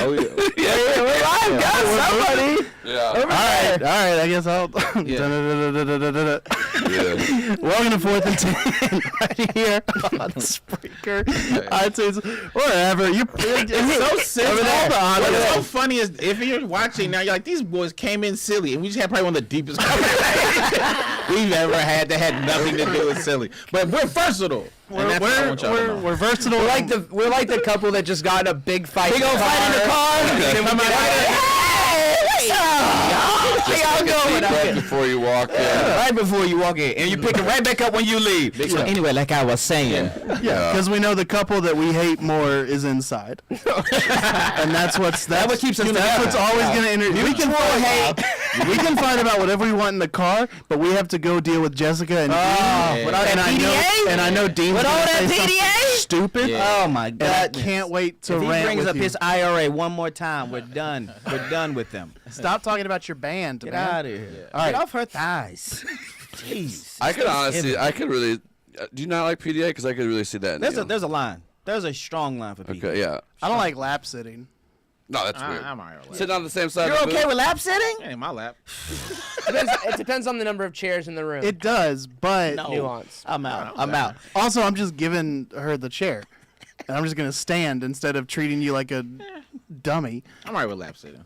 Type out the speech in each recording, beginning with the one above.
Oh yeah, we're live, guys. Somebody. Yeah. All right. I guess I'll. Yeah. Welcome to 4th and 10 right here on Spreaker, iTunes, wherever. It's so simple. What's so funny is if you're watching now, you're like, these boys came in silly, and we just had probably one of the deepest conversations we've ever had that had nothing to do with silly. But we're versatile. We're versatile. We're like the couple that just got in a big fight. Big old fight in the car. Then we get out. Just take a seat right before you walk in. Right before you walk in, and you pick it right back up when you leave. So anyway, like I was saying, because we know the couple that we hate more is inside, and that's what keeps us together. That's what's always going to we can we can fight about whatever we want in the car, but we have to go deal with Jessica and Dean. And I know Dean's with all that PDA stupid. Oh my God! I can't wait to if he rant brings with up you. his IRA one more time, we're done. We're done with them. Stop talking about your band, Get man. out of here. Yeah. All right. Get off her thighs. Jeez. I could honestly, I could really. Do you not like PDA? Because I could really see that. There's a line. There's a strong line for PDA. Okay, yeah. I don't like lap sitting. No, that's weird. I'm all right with Sitting on the same side. You're okay with lap sitting? It ain't my lap. It depends on the number of chairs in the room. It does, but nuance. I'm out. I'm out. Also, I'm just giving her the chair, and I'm just gonna stand instead of treating you like a dummy. I'm all right with lap sitting.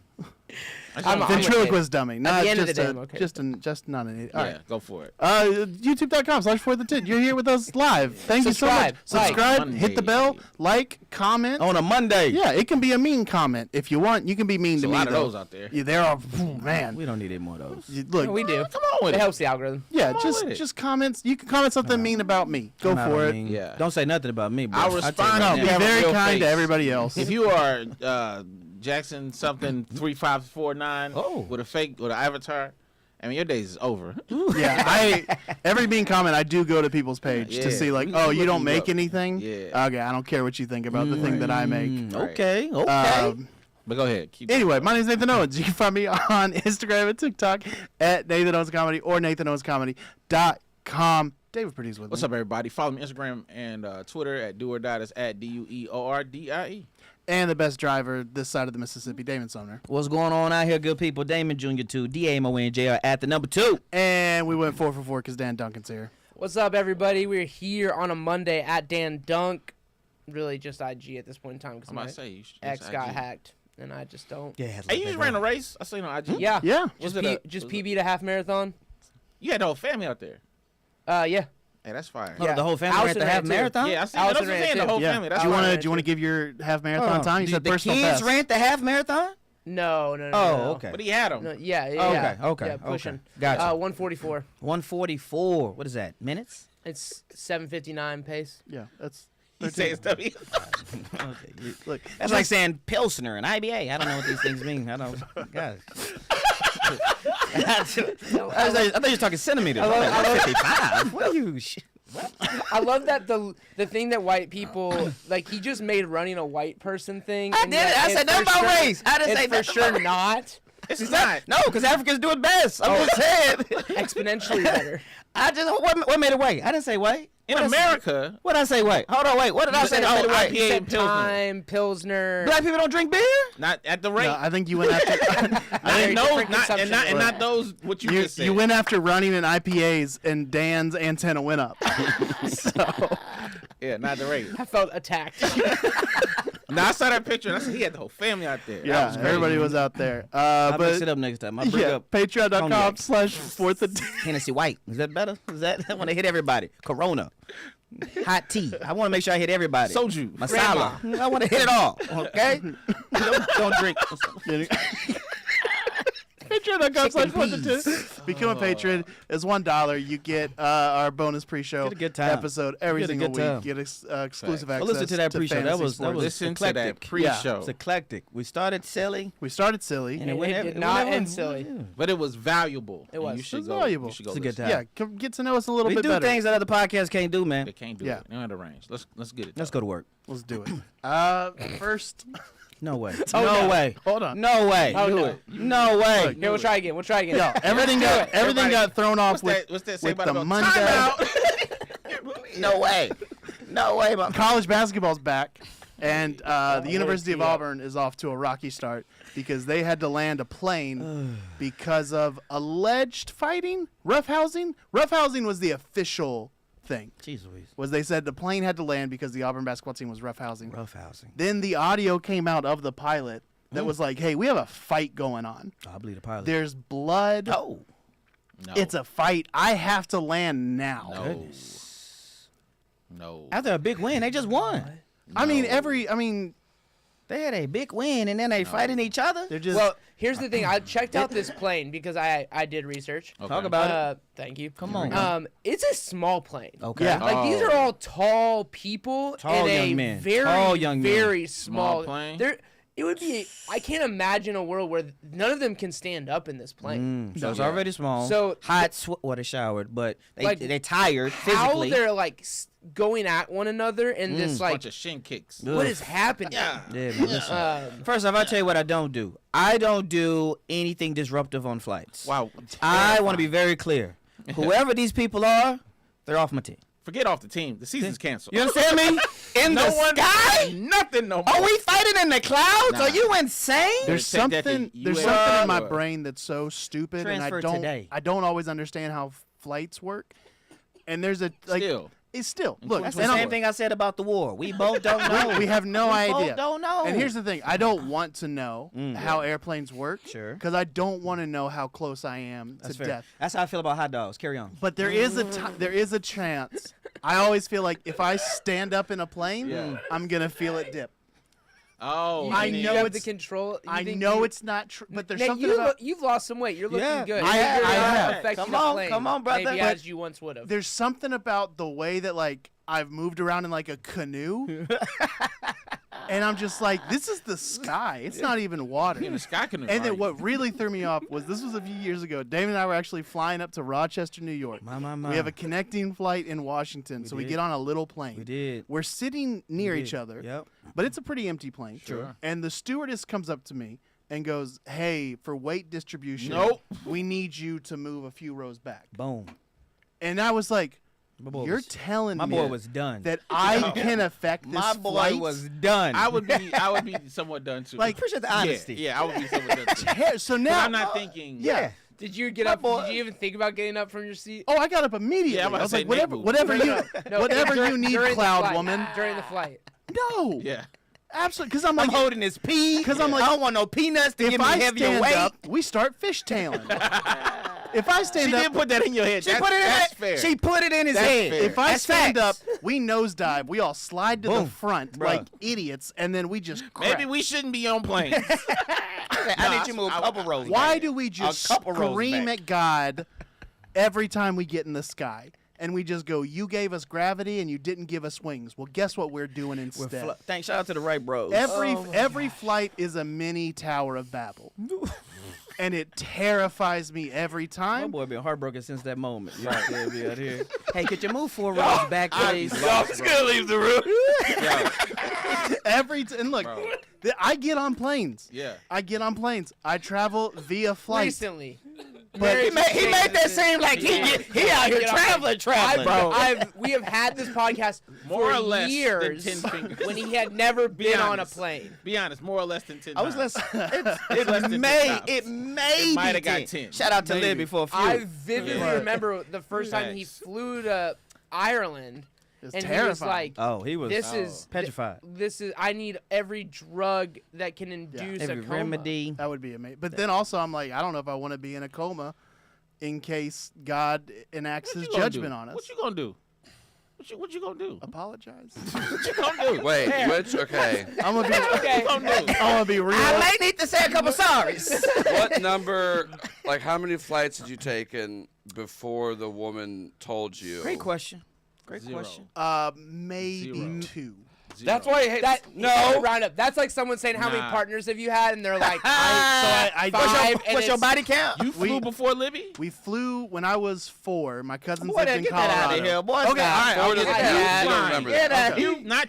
Ventriloquist dummy. Not the end of just the day, I'm okay. just not an idiot. All right. Go for it. YouTube.com/4the10. You're here with us live. Thank you so much. Subscribe, hit the bell, like, comment. On a Monday. Yeah, it can be a mean comment if you want. You can be mean to me. A lot of though. those out there. Yeah, there are. Man, We don't need any more of those. look. we do. Come on with It it. helps the algorithm. Yeah, with it. just comments. You can comment something mean about me. Go for it. Yeah. Don't say nothing about me, bro. I'll respond. No, You be have a very real kind to face. everybody else. If you are Jackson something 3549 with an avatar, I mean your days is over. Yeah, every mean comment I do go to people's page to see like, oh, you don't make anything. Yeah. Okay, I don't care what you think about the thing that I make. Okay. But go ahead. Keep Anyway, my name is Nathan Owens. You can find me on Instagram and TikTok at Nathan Owens Comedy or NathanOwensComedy.com. David Purdy's with me. What's up, everybody? Follow me on Instagram and Twitter at doordie. That's at DUEORDIE. And the best driver this side of the Mississippi, Damon Sumner. What's going on out here, good people? Damon Jr. 2, DAMONJR at the number 2. And we went 4 for 4 because Dan Duncan's here. What's up, everybody? We're here on a Monday at Dan Dunk. Really just IG at this point in time because my ex got hacked, and I just don't. Yeah. Hey, you just ran a race? I seen on IG. Yeah. Yeah. Just PB to half marathon. You had the whole family out there. Yeah. Hey, that's fire. Yeah. The whole family ran the half marathon? Yeah, I seen Allison that. ran The whole Yeah. family. Do That's you fire. want to give your half marathon time? You said the personal kids best. ran the half marathon? No. Okay. But he had them. No, yeah. Okay. Yeah, pushing. Gotcha. 144. 144. What is that? Minutes? It's 7:59 pace. Yeah, that's. He says W. Okay. Look, That's like saying Pilsner and IBA. I don't know what these things mean. I don't. God. I thought you were talking centimeters. I love 55. What are you? I love that the thing that white people like. He just made running a white person thing. I did it. I said nothing about race. I didn't say for sure not. It's not. No, because Africans do it best. I'm just saying. Exponentially better. I just what made it white? I didn't say white. In America. What did I say white? Hold on, wait. What did I say that made it white? IPA and Time, Pilsner. Black people don't drink beer? Not at the rate. No, I think you went after. Not those. What you just said. You went after running and IPAs, and Dan's antenna went up. So. Yeah, not the rate. I felt attacked. Now I saw that picture and I said he had the whole family out there. Yeah, everybody was out there. I'll but mix it up next time. I'll bring up Patreon.com/4th. Hennessy White. Is that better? Is that I want to hit everybody. Corona. Hot tea. I want to make sure I hit everybody. Soju. Masala. I want to hit it all. Okay? don't drink. Patreon.com/4th. Become a patron. It's $1. You get our bonus pre-show episode every single week. Get exclusive access. Listen to that pre-show. That was listen to that pre-show. It's eclectic. We started silly. And it did not end silly. But it was valuable. It was. You should go. valuable. You should go It's a good listen. time. Yeah, get to know us a little bit better. We do things that other podcasts can't do, man. They can't do it. They don't have the range. Let's get it. Let's go to work. Let's do it. First. No way. no way. Hold on. No way. Oh, no. No way. Here, we'll try again. Yo, everything got thrown off what's that say with about the a Monday. No way. No way. College basketball's back, and the University of Auburn is off to a rocky start because they had to land a plane because of alleged fighting, roughhousing. Roughhousing was the official thing. Jeez Louise. Was they said the plane had to land because the Auburn basketball team was roughhousing. Roughhousing. Then the audio came out of the pilot that was like, hey, we have a fight going on. I believe the pilot. There's blood. No. It's a fight. I have to land now. No. After a big win, they just won. I mean, They had a big win, and then they fighting each other. they're just. Well, here's the thing. I checked out this plane because I did research. Okay. Talk about it. Thank you. Come on. It's a small plane. Okay. Yeah. Like these are all tall people Tall in young a men. very, Tall young men. very Small small plane? It would be. I can't imagine a world where none of them can stand up in this plane. So it's already small. So hot, well, they showered, but they're tired How physically. they're like going at one another in this like bunch of shin kicks. what is happening? Yeah, man, listen. First off, I'll tell you what I don't do. I don't do anything disruptive on flights. Wow. I want to be very clear. Whoever these people are, they're off my team. Forget off the team. The season's canceled. You understand me? In the sky? Nothing no more. Are we fighting in the clouds? Are you insane? There's Take that to something US in my or- brain that's so stupid, Transfer and today. I don't always understand how flights work. And there's a like Still. it's still look. That's and the I'm- same thing I said about the war. We both don't know. we have no We idea. both don't know. And here's the thing: I don't want to know how airplanes work. Sure. Because I don't want to know how close I am That's to fair. death. That's how I feel about hot dogs. Carry on. But there is a chance. I always feel like if I stand up in a plane, I'm gonna feel it dip. Oh, I You know have it's- the control. I know it's not true, but there's Nate, something about. you've lost some weight. You're looking Yeah, good. I You're have. not affecting Come the on, plane come on, brother. Maybe But as you once would have. There's something about the way that like I've moved around in like a canoe, and I'm just like, this is the sky. It's not even water. in the sky canoe. And then what really threw me off was this was a few years ago. Dave and I were actually flying up to Rochester, New York. My. We have a connecting flight in Washington, so we get on a little plane. We did. We're sitting near each other, Yep. but it's a pretty empty plane. Sure. And the stewardess comes up to me and goes, "Hey, for weight distribution, Nope. we need you to move a few rows back." Boom. And I was like, My boy "You're was- telling My me boy was done. that I can affect this My boy flight?" was done. I would be somewhat done too. Like, appreciate the honesty. Yeah, I would be somewhat done too. So 'Cause now I'm not thinking. Yeah. Did you get up? Did you even think about getting up from your seat? Oh, I got up immediately. Yeah, I'm about I was to like, say Nate whatever moved. you, No, whatever you need, during the cloud flight. woman. During the flight. No. Yeah. Absolutely. Because I'm I'm like, holding his pee. 'Cause I'm like, I don't want no peanuts to if give me I heavier stand weight. up, we start fishtailing. If I She stand up, did put that in your head. She put it in That's it. fair. She put it in his That's head. fair. if I That's stand facts. up, we nosedive. We all slide to the Boom. front Bruh. like idiots, and then we just crack. Maybe we shouldn't be on planes. I need you to move a couple rows. Why back. do we just couple rows scream back. at God every time we get in the sky? And we just go, "You gave us gravity and you didn't give us wings." Well, guess what we're doing instead? Thanks. Shout out to the right bros. Every flight is a mini Tower of Babel. and it terrifies me every My time. boy been heartbroken since that moment. Right there, be out here. Hey, could you move 4 rows back, please? Y'all just gonna leave the room. And look, I get on planes. Yeah. I get on planes. I travel via flight. Recently. But He made that seem like he out here traveling, bro. We have had this podcast More for or less years than 10 fingers. when he had never been on a honest. plane. Be honest, more or less than 10 I was times. less. It's less than 10 times. It may might be have got 10. 10. Shout out to Maybe. Libby for a few. I vividly Yeah. remember the first time he Facts. flew to Ireland, It's and terrifying. he was like, oh, he was "This is petrified. This is. I need every drug that can induce a Every coma." remedy. That would be amazing. But then also, I'm like, I don't know if I want to be in a coma in case God enacts His judgment on us. What you gonna do? What you gonna do? Apologize. What you gonna do? Wait, which? Okay. I'm gonna be. Okay. What you gonna do? I'm gonna be real. I may need to say a couple sorries. What number? Like, how many flights had you taken before the woman told you? Great question. Great Zero. question. Maybe Zero. 2. That's why I hate. No, round up. That's like someone saying how many Nah. partners have you had, and they're like, I five. and What's your it's- body count? You flew before Libby? We flew when I was 4. My cousins Boy, lived then in get that out Colorado. of here, boy. Okay, Stop. all right. Four I'll to get the that. count. Yeah, You don't remember get that. out. Okay.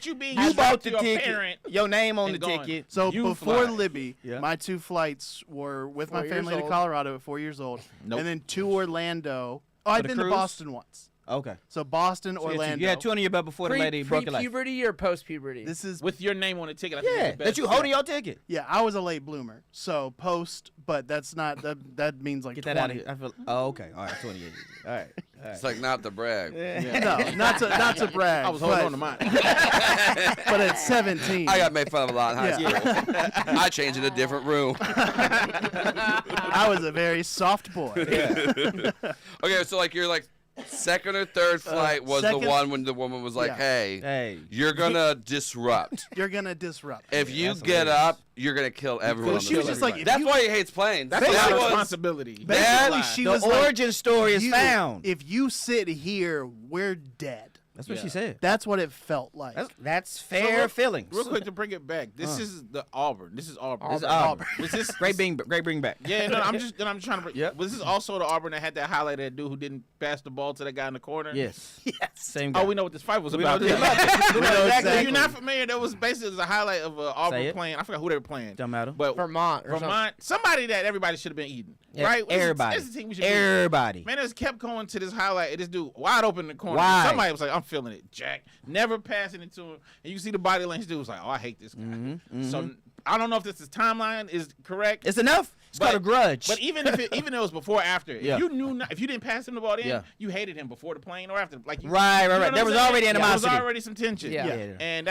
You being You you bought the your ticket. parent. Your name on the and going. ticket. So You before fly. Libby, Yeah. my 2 flights were with 4 my years family to old. Colorado at 4 years old, Nope. and then 2 Orlando. Oh, I've the been to cruise? Boston once. Okay. So Boston, So Orlando. you had 2 under your belt before the lady broke your life. Pre-puberty or post-puberty? This is With your name on the ticket. I think Yeah, it's the that best. you holding your ticket. yeah. I was a late bloomer, so post, but that's not that means like Get 20. that out of here. I feel. Oh, okay. All right. 28 years. All right. All right. It's like not to brag. No, not to brag. I was holding on to mine. But at 17, I got made fun of a lot in high Yeah. school. I changed in a different room. I was a very soft boy. Okay, so like you're like second or third flight was second- the one when the woman was like, Yeah. "Hey, Hey. you're gonna disrupt. You're gonna disrupt. If you That's get hilarious. up, you're gonna kill everyone." on she the was plane." just like, if That's you- why he hates planes. That's a lot that of was responsibility. Basically, That- she The was like, origin story is you- found. If you sit here, we're dead. That's what Yeah. she said. That's what it felt like. That's fair feelings. Real quick to bring it back. This is the Auburn. This is Auburn. This is Auburn. Was this Great bring back. Yeah, no, I'm trying to bring. Yep. Was this also the Auburn that had that highlight of that dude who didn't pass the ball to that guy in the corner? Yes. Yes. Same guy. Oh, we know what this fight was We know about. what this about. We know If exactly. you're not familiar, that was basically a highlight of Say Auburn it. playing. I forgot who they were playing. Don't matter. But Vermont. Or Vermont, somebody that everybody should have been eating, Yeah, right? Everybody. This is the team we should be. Everybody. Man, it just kept going to this highlight. And this dude wide open in the corner. Why? Somebody was like, "I'm feeling it, Jack." Never passing it to him, and you see the body language. Dude was like, "Oh, I hate this guy." So I don't know if this timeline is correct. It's enough. It's called a grudge. But even if it was before or after, Yeah. if you knew if you didn't pass him the ball in, Yeah. you hated him before the plane or after. Like you, Right. you know what There I'm was saying? already There animosity. was already some tension. Yeah. Yeah. And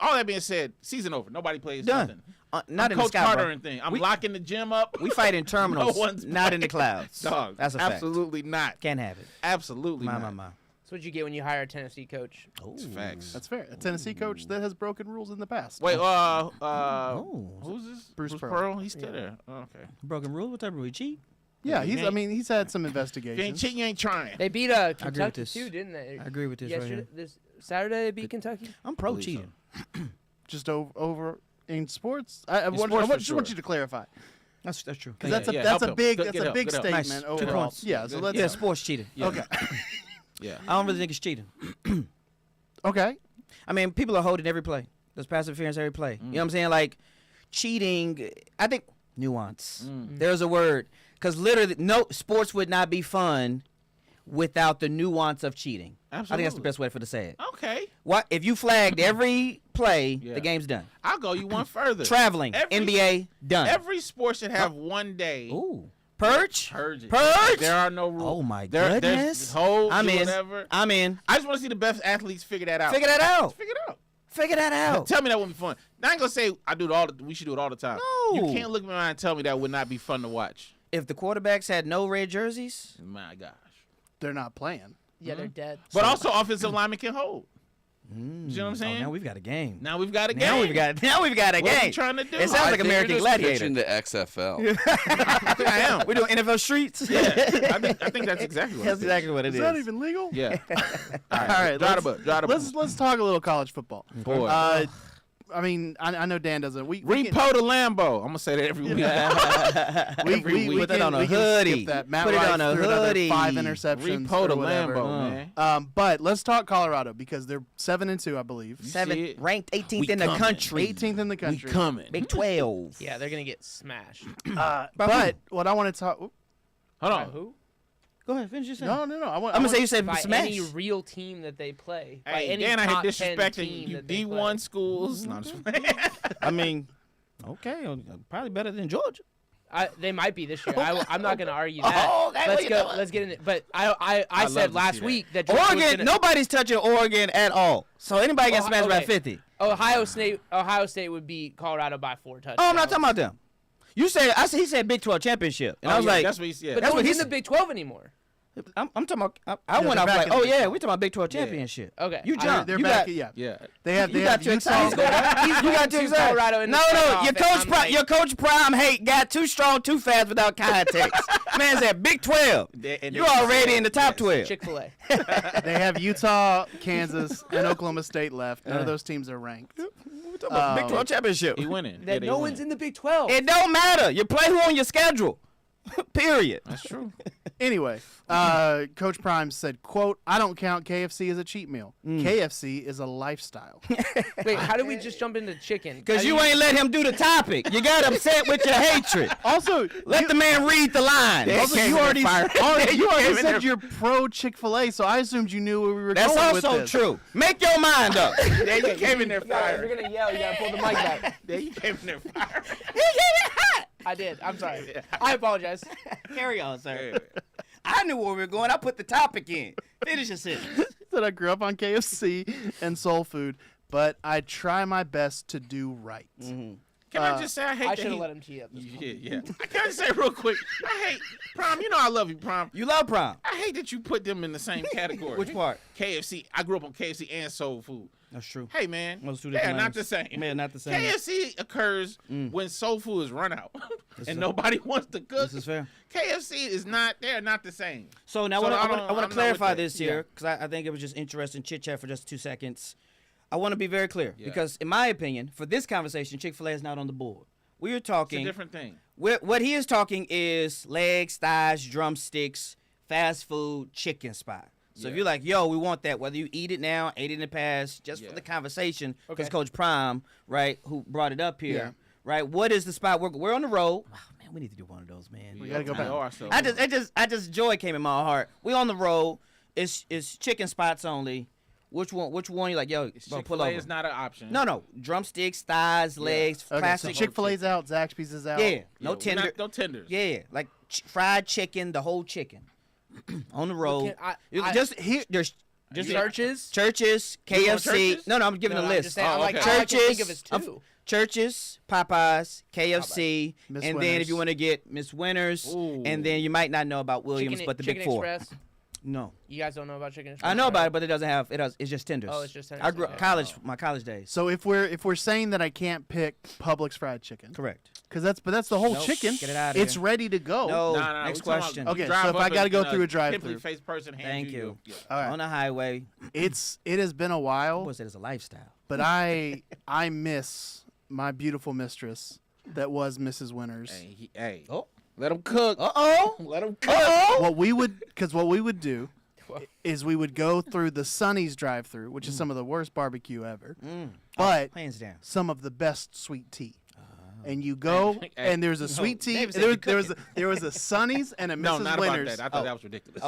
all that being said, season over. Nobody plays Done. something. Not in Coach the sky, Carter bro. and thing. I'm We- locking the gym up. We fight in terminals, No one's not in the playing. clouds. Dog. That's a fact. Absolutely not. Can't have it. Absolutely not. My. That's what you get when you hire a Tennessee coach. It's facts. That's fair. A Tennessee coach that has broken rules in the past. Wait, Oh. who's this? Bruce Pearl. Pearl. He's still there. Oh, okay. Broken rule. What type of rule? Cheat? Yeah, You ain't- he's had some If you ain't investigations. cheating, you ain't trying. They beat agree with Kentucky this. too, didn't they? I agree with this right Yesterday, here. this Saturday they beat Kentucky. I'm pro Believe so. cheating. Just over in sports. I sports, for just sure. want you to clarify That's true. because Yeah, that's a yeah, that's help a him. big Good- that's good a help, big good help. Nice. statement Good overall. points. Yeah, so let's Yeah, sports cheating. Yeah. okay. Yeah. I don't really think it's cheating. Okay. I mean, people are holding every play. There's pass interference every play. You know what I'm saying? Like, cheating, I think, nuance. There's a word. Because literally, no sports would not be fun without the nuance of cheating. I think that's the Absolutely. best way for to say it. Okay. What if you flagged every play, Yeah. the game's done. I'll go you one further. Traveling, Every- NBA, done. Every sport should have one day. Ooh. Purge? Purge it. Purge? There are no rules. Oh, my There's goodness. holds I'm or in. whatever. I'm in. I just want to see the best athletes figure that out. Figure that out. Figure it out. Figure that out. Tell me that wouldn't be fun. I ain't gonna say I do it all. We should do it all the time. No. You can't look me around and tell me that would not be fun to watch. If the quarterbacks had no red jerseys, My gosh. They're not playing. Yeah, they're dead. But also offensive linemen can hold. You know what I'm saying? now we've got a game. Now we've got a Now game. we've got a What are game. we trying to do? It sounds like think American you're just Gladiator. pitching the XFL. I think I am. We're doing NFL Streets. Yeah. I think that's exactly what That's it is. exactly what it Is is. that even legal? Yeah. All right. Draw the book. Draw the book. Let's talk a little college football. Boy. I mean, I know Dan doesn't. We Repo the Lambo. I'm gonna say that every week. we put that on a we can hoodie. skip that. Matt Put it Rice on a threw another hoodie. 5 interceptions. Repo the or whatever. Lambo, man. But let's talk Colorado because they're 7-2, I believe. Seventh, ranked 18th We in the coming. country. 18th in the We country. coming. Big 12. Yeah, they're gonna get smashed. But what I want to talk. Hold By on. who? Go ahead, finish your No, sentence. no. I'm gonna say you said By smash. any real team that they play. By Hey, any Dan, I top hate 10 disrespecting team you that they D1 play. schools. No, I'm just playing. I mean, okay, probably better than Georgia. They might be this year. I'm not going to argue that. Oh, that's what let's you go. doing. Let's get in it. But I love said to last see that. week that Georgia was Oregon, gonna, nobody's touching Oregon at all. So anybody gets smashed by okay. 50. Ohio State would beat Colorado by 4 touchdowns. Oh, I'm not talking about them. You said he said Big 12 championship, and I was yeah, like, that's what he said. But that's no what one's he in the Big 12 anymore. I'm talking about. I Yeah, went they're off back like, in the oh Big yeah, 12. we talking about Big 12 championship. Okay. You I- jumped. They're You back. got, Yeah. Yeah. They have. you They got have too Utah. excited. You got too excited. Colorado in the No, playoff, your and coach, I'm like- your coach Prime hate got too strong, too fast without context. Man said Big 12. You already in the top 12. Chick-fil-A. They have Utah, Kansas, and Oklahoma State left. None of those teams are ranked. We talking about Big 12 championship. He winning. That no one's in the Big 12. It don't matter. You play who on your schedule. Period. That's true. Anyway, Coach Prime said, "quote I don't count KFC as a cheat meal. KFC is a lifestyle." Wait, how did we just jump into chicken? Because you ain't let him do the topic. You got upset with your hatred. Also, Let the man read the line. also you already said you're pro Chick-fil-A, so I assumed you knew where we were That's going with also this. true. Make your mind up. Yeah, you came in there If fire. you're going to yell, you got to pull the mic back. Yeah, you came in there fire. I did. I'm sorry. I apologize. Carry on, sir. I knew where we were going. I put the topic in. Finish your sentence. That I grew up on KFC and soul food, but I try my best to do right. Can I just say I hate I that should have he- let him tee up this one. Yeah. Can I just say real quick? I hate Prom. You know I love you, Prom. You love Prime. I hate that you put them in the same category. Which part? KFC. I grew up on KFC and soul food. That's true. Hey man, Those two they are different not lanes. the same. Man, not the same. KFC occurs when soul food is run out and nobody wants to cook. This is fair. KFC is not. They are not the same. So now So I I'm want not to with clarify that. this here because I think it was just interesting chit chat for just 2 seconds. I want to be very clear because, in my opinion, for this conversation, Chick-fil-A is not on the board. We are It's a talking. different thing. What he is talking is legs, thighs, drumsticks, fast food, chicken spot. So if Yeah. you're like, yo, we want that, whether you eat it now, ate it in the past, just for Yeah. the conversation, because Okay. Coach Prime, right, who brought it up here, Yeah. right? What is the spot? We're on the road. Wow, man, we need to do one of those, man. We gotta go We back. are so- I just joy came in my heart. We on the road. It's chicken spots only. Which one you like? Yo, bro, pull Chick-fil-A over. is not an option. No, drumsticks, thighs, legs, Okay, so plastic. Chick-fil-A's out, Zaxby's is out. Yeah, Yeah, no we're tender. not- no tenders. Yeah, like fried chicken, the whole chicken, on the road. Just here, there's just Churches? churches, You want KFC. churches? No, I'm giving No, a I'm list. just saying, I'm like, okay. all I can think of Churches, is two. Churches, Popeyes, KFC, Miss and then if Winners. you want to get Miss Winners, Ooh. and then you might not know about Williams, Chicken, but the Chicken Big Four. Express. No, You guys don't know about Chicken Express? I know right? about it, but it doesn't have. It's just tenders. Oh, it's just tenders, I grew up okay. college, my college days. So if we're saying that I can't pick Publix fried chicken, Correct. because that's the whole Nope. chicken. Get it outta It's here. ready to go. No. Nah, Next we talking question. about you Okay, drive so if up I gotta and, go through a drive-thru. pimply-faced person hands Thank you. you. Yeah. All right. On the highway, It has been a while, boy said it's a lifestyle. but I miss my beautiful mistress that was Mrs. Winters. Hey, Oh. let them cook. Uh-oh. Let them cook. What we would do is we would go through the Sonny's drive-through, which is some of the worst barbecue ever, but Hands down. some of the best sweet tea. And you go, Hey, and there's a sweet tea. David said There you there was a Sonny's and a Mrs. No, not Winters. about that. I thought that was ridiculous.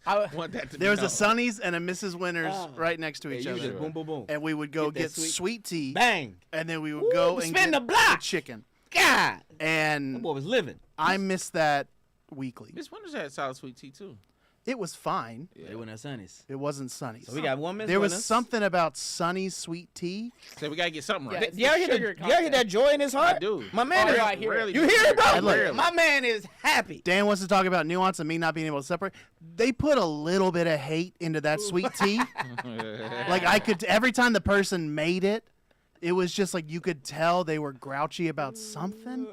I, want that to There was be a Sonny's and a Mrs. Winters right next to each you other. just boom, boom, boom. And we would go Get that get sweet- sweet tea, Bang. and then we would go and spin get the block. chicken. God. That And boy was living. I miss that weekly. Miss Winters had solid sweet tea too. It was fine. They went at Sonny's. It wasn't Sonny's. So we got one Miss There was Winners. something about Sonny's sweet tea. So we gotta get something Yeah, right. it's You ever the hear sugar you ever hear that joy in his heart? I do. My man Oh, is. yeah, I hear it. Rarely You do hear that. it, bro? Rarely. My man is happy. Dan wants to talk about nuance and me not being able to separate. They put a little bit of hate into that sweet tea. Like I could, every time the person made it, it was just like you could tell they were grouchy about something.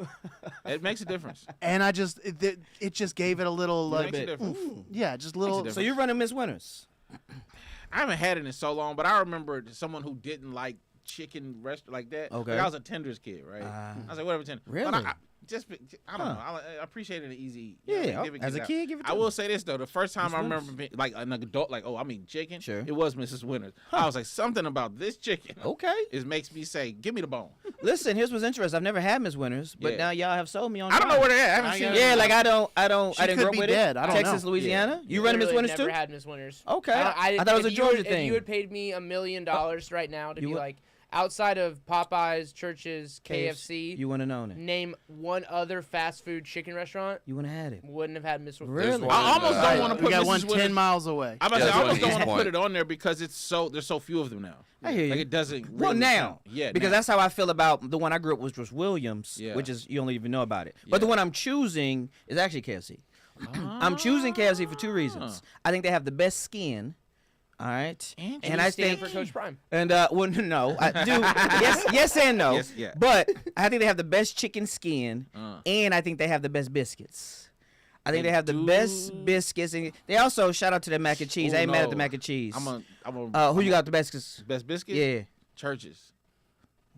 It makes a difference. And I just, it just gave it a little, It like, makes a difference. yeah, just a little. difference. So you're running Miss Winners. I haven't had it in so long, but I remember someone who didn't like chicken restaurant like that. Okay. Like, I was a Tenders kid, right? I was like, whatever, Tenders. Really? But I don't know. I appreciated it easy. As a kid, give it to I me. will say this though: the first time Miss I remember being like an adult, like, oh, I'm eating chicken. Sure. It was Mrs. Winters. I was like, something about this chicken. Okay. It makes me say, give me the bone. Listen, here's what's interesting. I've never had Miss Winters, but Yeah. now y'all have sold me on. I don't know where they're at. I haven't seen. Yeah, them. like I didn't She grow could up be with dead. it. I don't Texas, know. Louisiana. You run a Miss Literally Winters never too? had Miss Winters. Okay. I thought it was a Georgia thing. If you had paid me $1 million right now to You be would- like, outside of Popeyes, Church's, KFC, You wouldn't have known it. name one other fast food chicken restaurant, You wouldn't have had it. wouldn't have had Miss Winters. Really? There's I almost don't want to We put got Mrs. one Winters. 10 miles away. I Yeah, almost that's don't what want to East put it on there because there's so few of them now. I hear you. Like it doesn't. Well, really now, count. Yeah, because now. that's how I feel about the one I grew up with was Williams, Yeah. which is you don't even know about it. But the Yeah. one I'm choosing is actually KFC. I'm choosing KFC for two reasons. I think they have the best skin. All right, And I stand think for Coach Prime. and well, no, I do. yes, and no. Yes, yeah. But I think they have the best chicken skin, and I think they have the best biscuits. I think they have the best biscuits, and they also shout out to their mac and cheese. Oh, I ain't mad at the no. mac and cheese. I'm who you got the best biscuits? best biscuit? Yeah, Churches.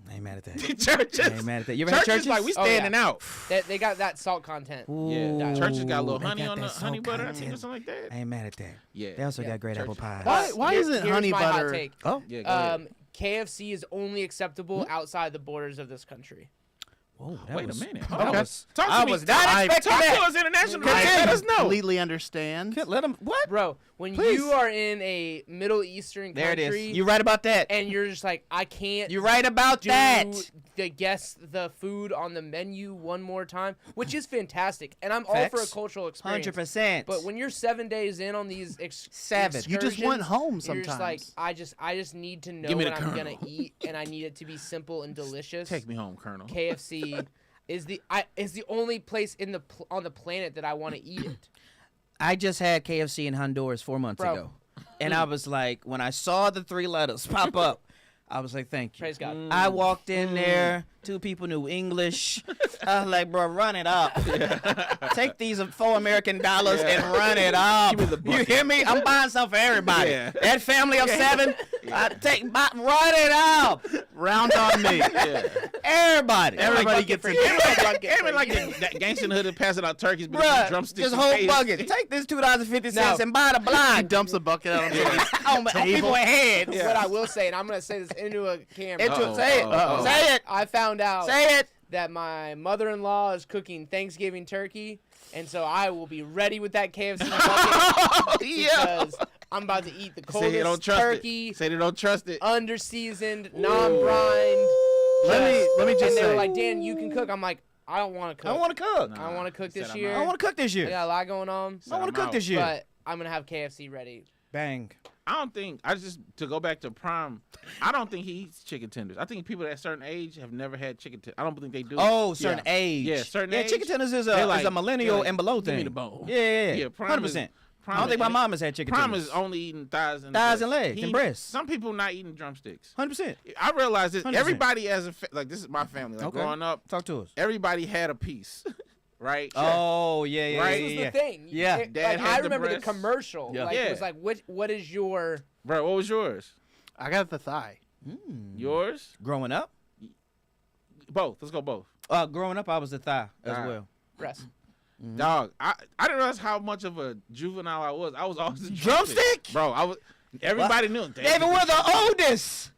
I ain't mad at that. Churches. I ain't mad at that. You ever had Churches churches? like we Oh, yeah. standing out. They got that salt content. Yeah. Ooh, Churches got a little they honey got on that the honey salt butter, I think, or content. something like that. I ain't mad at that. Yeah. They also Yeah, got great apple Churches. pies. Why isn't Here's honey my hot butter? take. Oh, Yeah, go ahead. KFC is only acceptable outside the borders of this country. whoa! Wait a minute. That Okay. was, Talk to I me. was not I- expecting Talk to that. us internationally. I Let us know. completely understand. Let them what? Bro, when Please. you are in a Middle Eastern There it country is. You're right about that. and you're just like, I can't You're right about do that. guess the food on the menu one more time, which is fantastic. And I'm all for a Facts. cultural experience. 100%. But when you're 7 days in on these Seven. You just want excursions, home you're just like, sometimes. I just need to know Give me what the I'm kernel. gonna eat, and I need it to be simple and delicious. Take me home, Colonel. KFC is the only place on the planet that I want to eat it. I just had KFC in Honduras 4 months Bro. ago. And I was like, when I saw the 3 letters pop up, I was like, thank you. Praise God. I walked in there. 2 people knew English. I was like, bro, run it up. Take these $4 American and run it up. Give me the You hear me? I'm buying something for everybody. Yeah. That family of 7, run it up. Round on me. Everybody. Everybody gets a Even like that gangster in the hood that passing out turkeys, but Bruh, drumsticks. just and whole potatoes. bucket. Take this $2.50 No. and buy the He blind. dumps a bucket out on the on people's heads. What I will say, and I'm gonna say this into a camera. Say it. Uh-oh. Say it. I found out Say it. that my mother-in-law is cooking Thanksgiving turkey, and so I will be ready with that KFC bucket because I'm about to eat the Say they don't coldest trust turkey, it. Say they don't trust it. underseasoned, non-brined. Let me just And they were say. like, Dan, you can cook. I'm like, I don't want to cook. I want to cook. I want to cook Said this I'm year. I want to cook this I year. got a lot going on, I want I'm to cook out. this year. but I'm gonna have KFC ready. Bang. I don't think to go back to Prime. I don't think he eats chicken tenders. I think people at a certain age have never had chicken tenders. I don't think they do. Oh, certain age. Yeah, certain Yeah, age. chicken tenders is They're a like- millennial they're like, and below give me thing. the bone. Yeah. Yeah, Prime 100%. Prime I don't think my is- mom has had chicken Prime tenders. is only eating thighs and Thighs and breasts. legs He and eat- breasts. Some people not eating drumsticks. 100%. I realized that 100%. everybody as like this is my family. Like Okay. growing up, Talk to us. everybody had a piece, right? Oh, yeah. Right. This is Yeah. the thing. Yeah. It- Dad like, had I the remember the breasts. commercial. Yeah. Like, Yeah. it was like, what is your? Bro, what was yours? I got the thigh. Yours? Growing up? Both. Let's go both. Growing up, I was the thigh as Alright. well. Breast. Dog, I didn't realize how much of a juvenile I was. I was always a Drumstick? Bro, I was. Everybody knew. David, we're the oldest.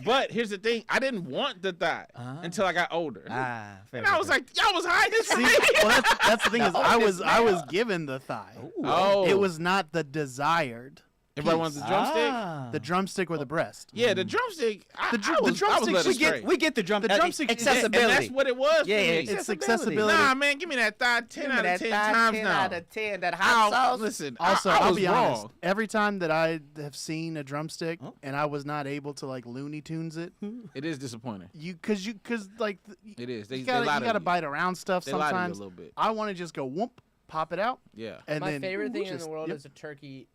But here's the thing. I didn't want the thigh until I got older. Fair And I was like, y'all was hiding this from See, me. well, that's the thing is I was given the thigh. Oh. It was not the desired. Everybody wants the drumstick. The drumstick or the breast. Yeah, the drumstick. The drumstick, led we astray. we get the drum. The drumstick is- accessibility. And that's what it was. Yeah, for me. It's accessibility. Nah, man, give me that thigh 10 out of 10 times now. out of 10. That hot sauce. Listen, Also, I I'll was be wrong. honest. Every time that I have seen a drumstick and I was not able to like Looney Tunes it, It is disappointing. cause like It is. They you gotta, lie you to gotta you. bite around stuff They lie to you a sometimes. little bit. I want to just go whoop, pop it out, Yeah. and My then favorite thing in just- the world yep. is a turkey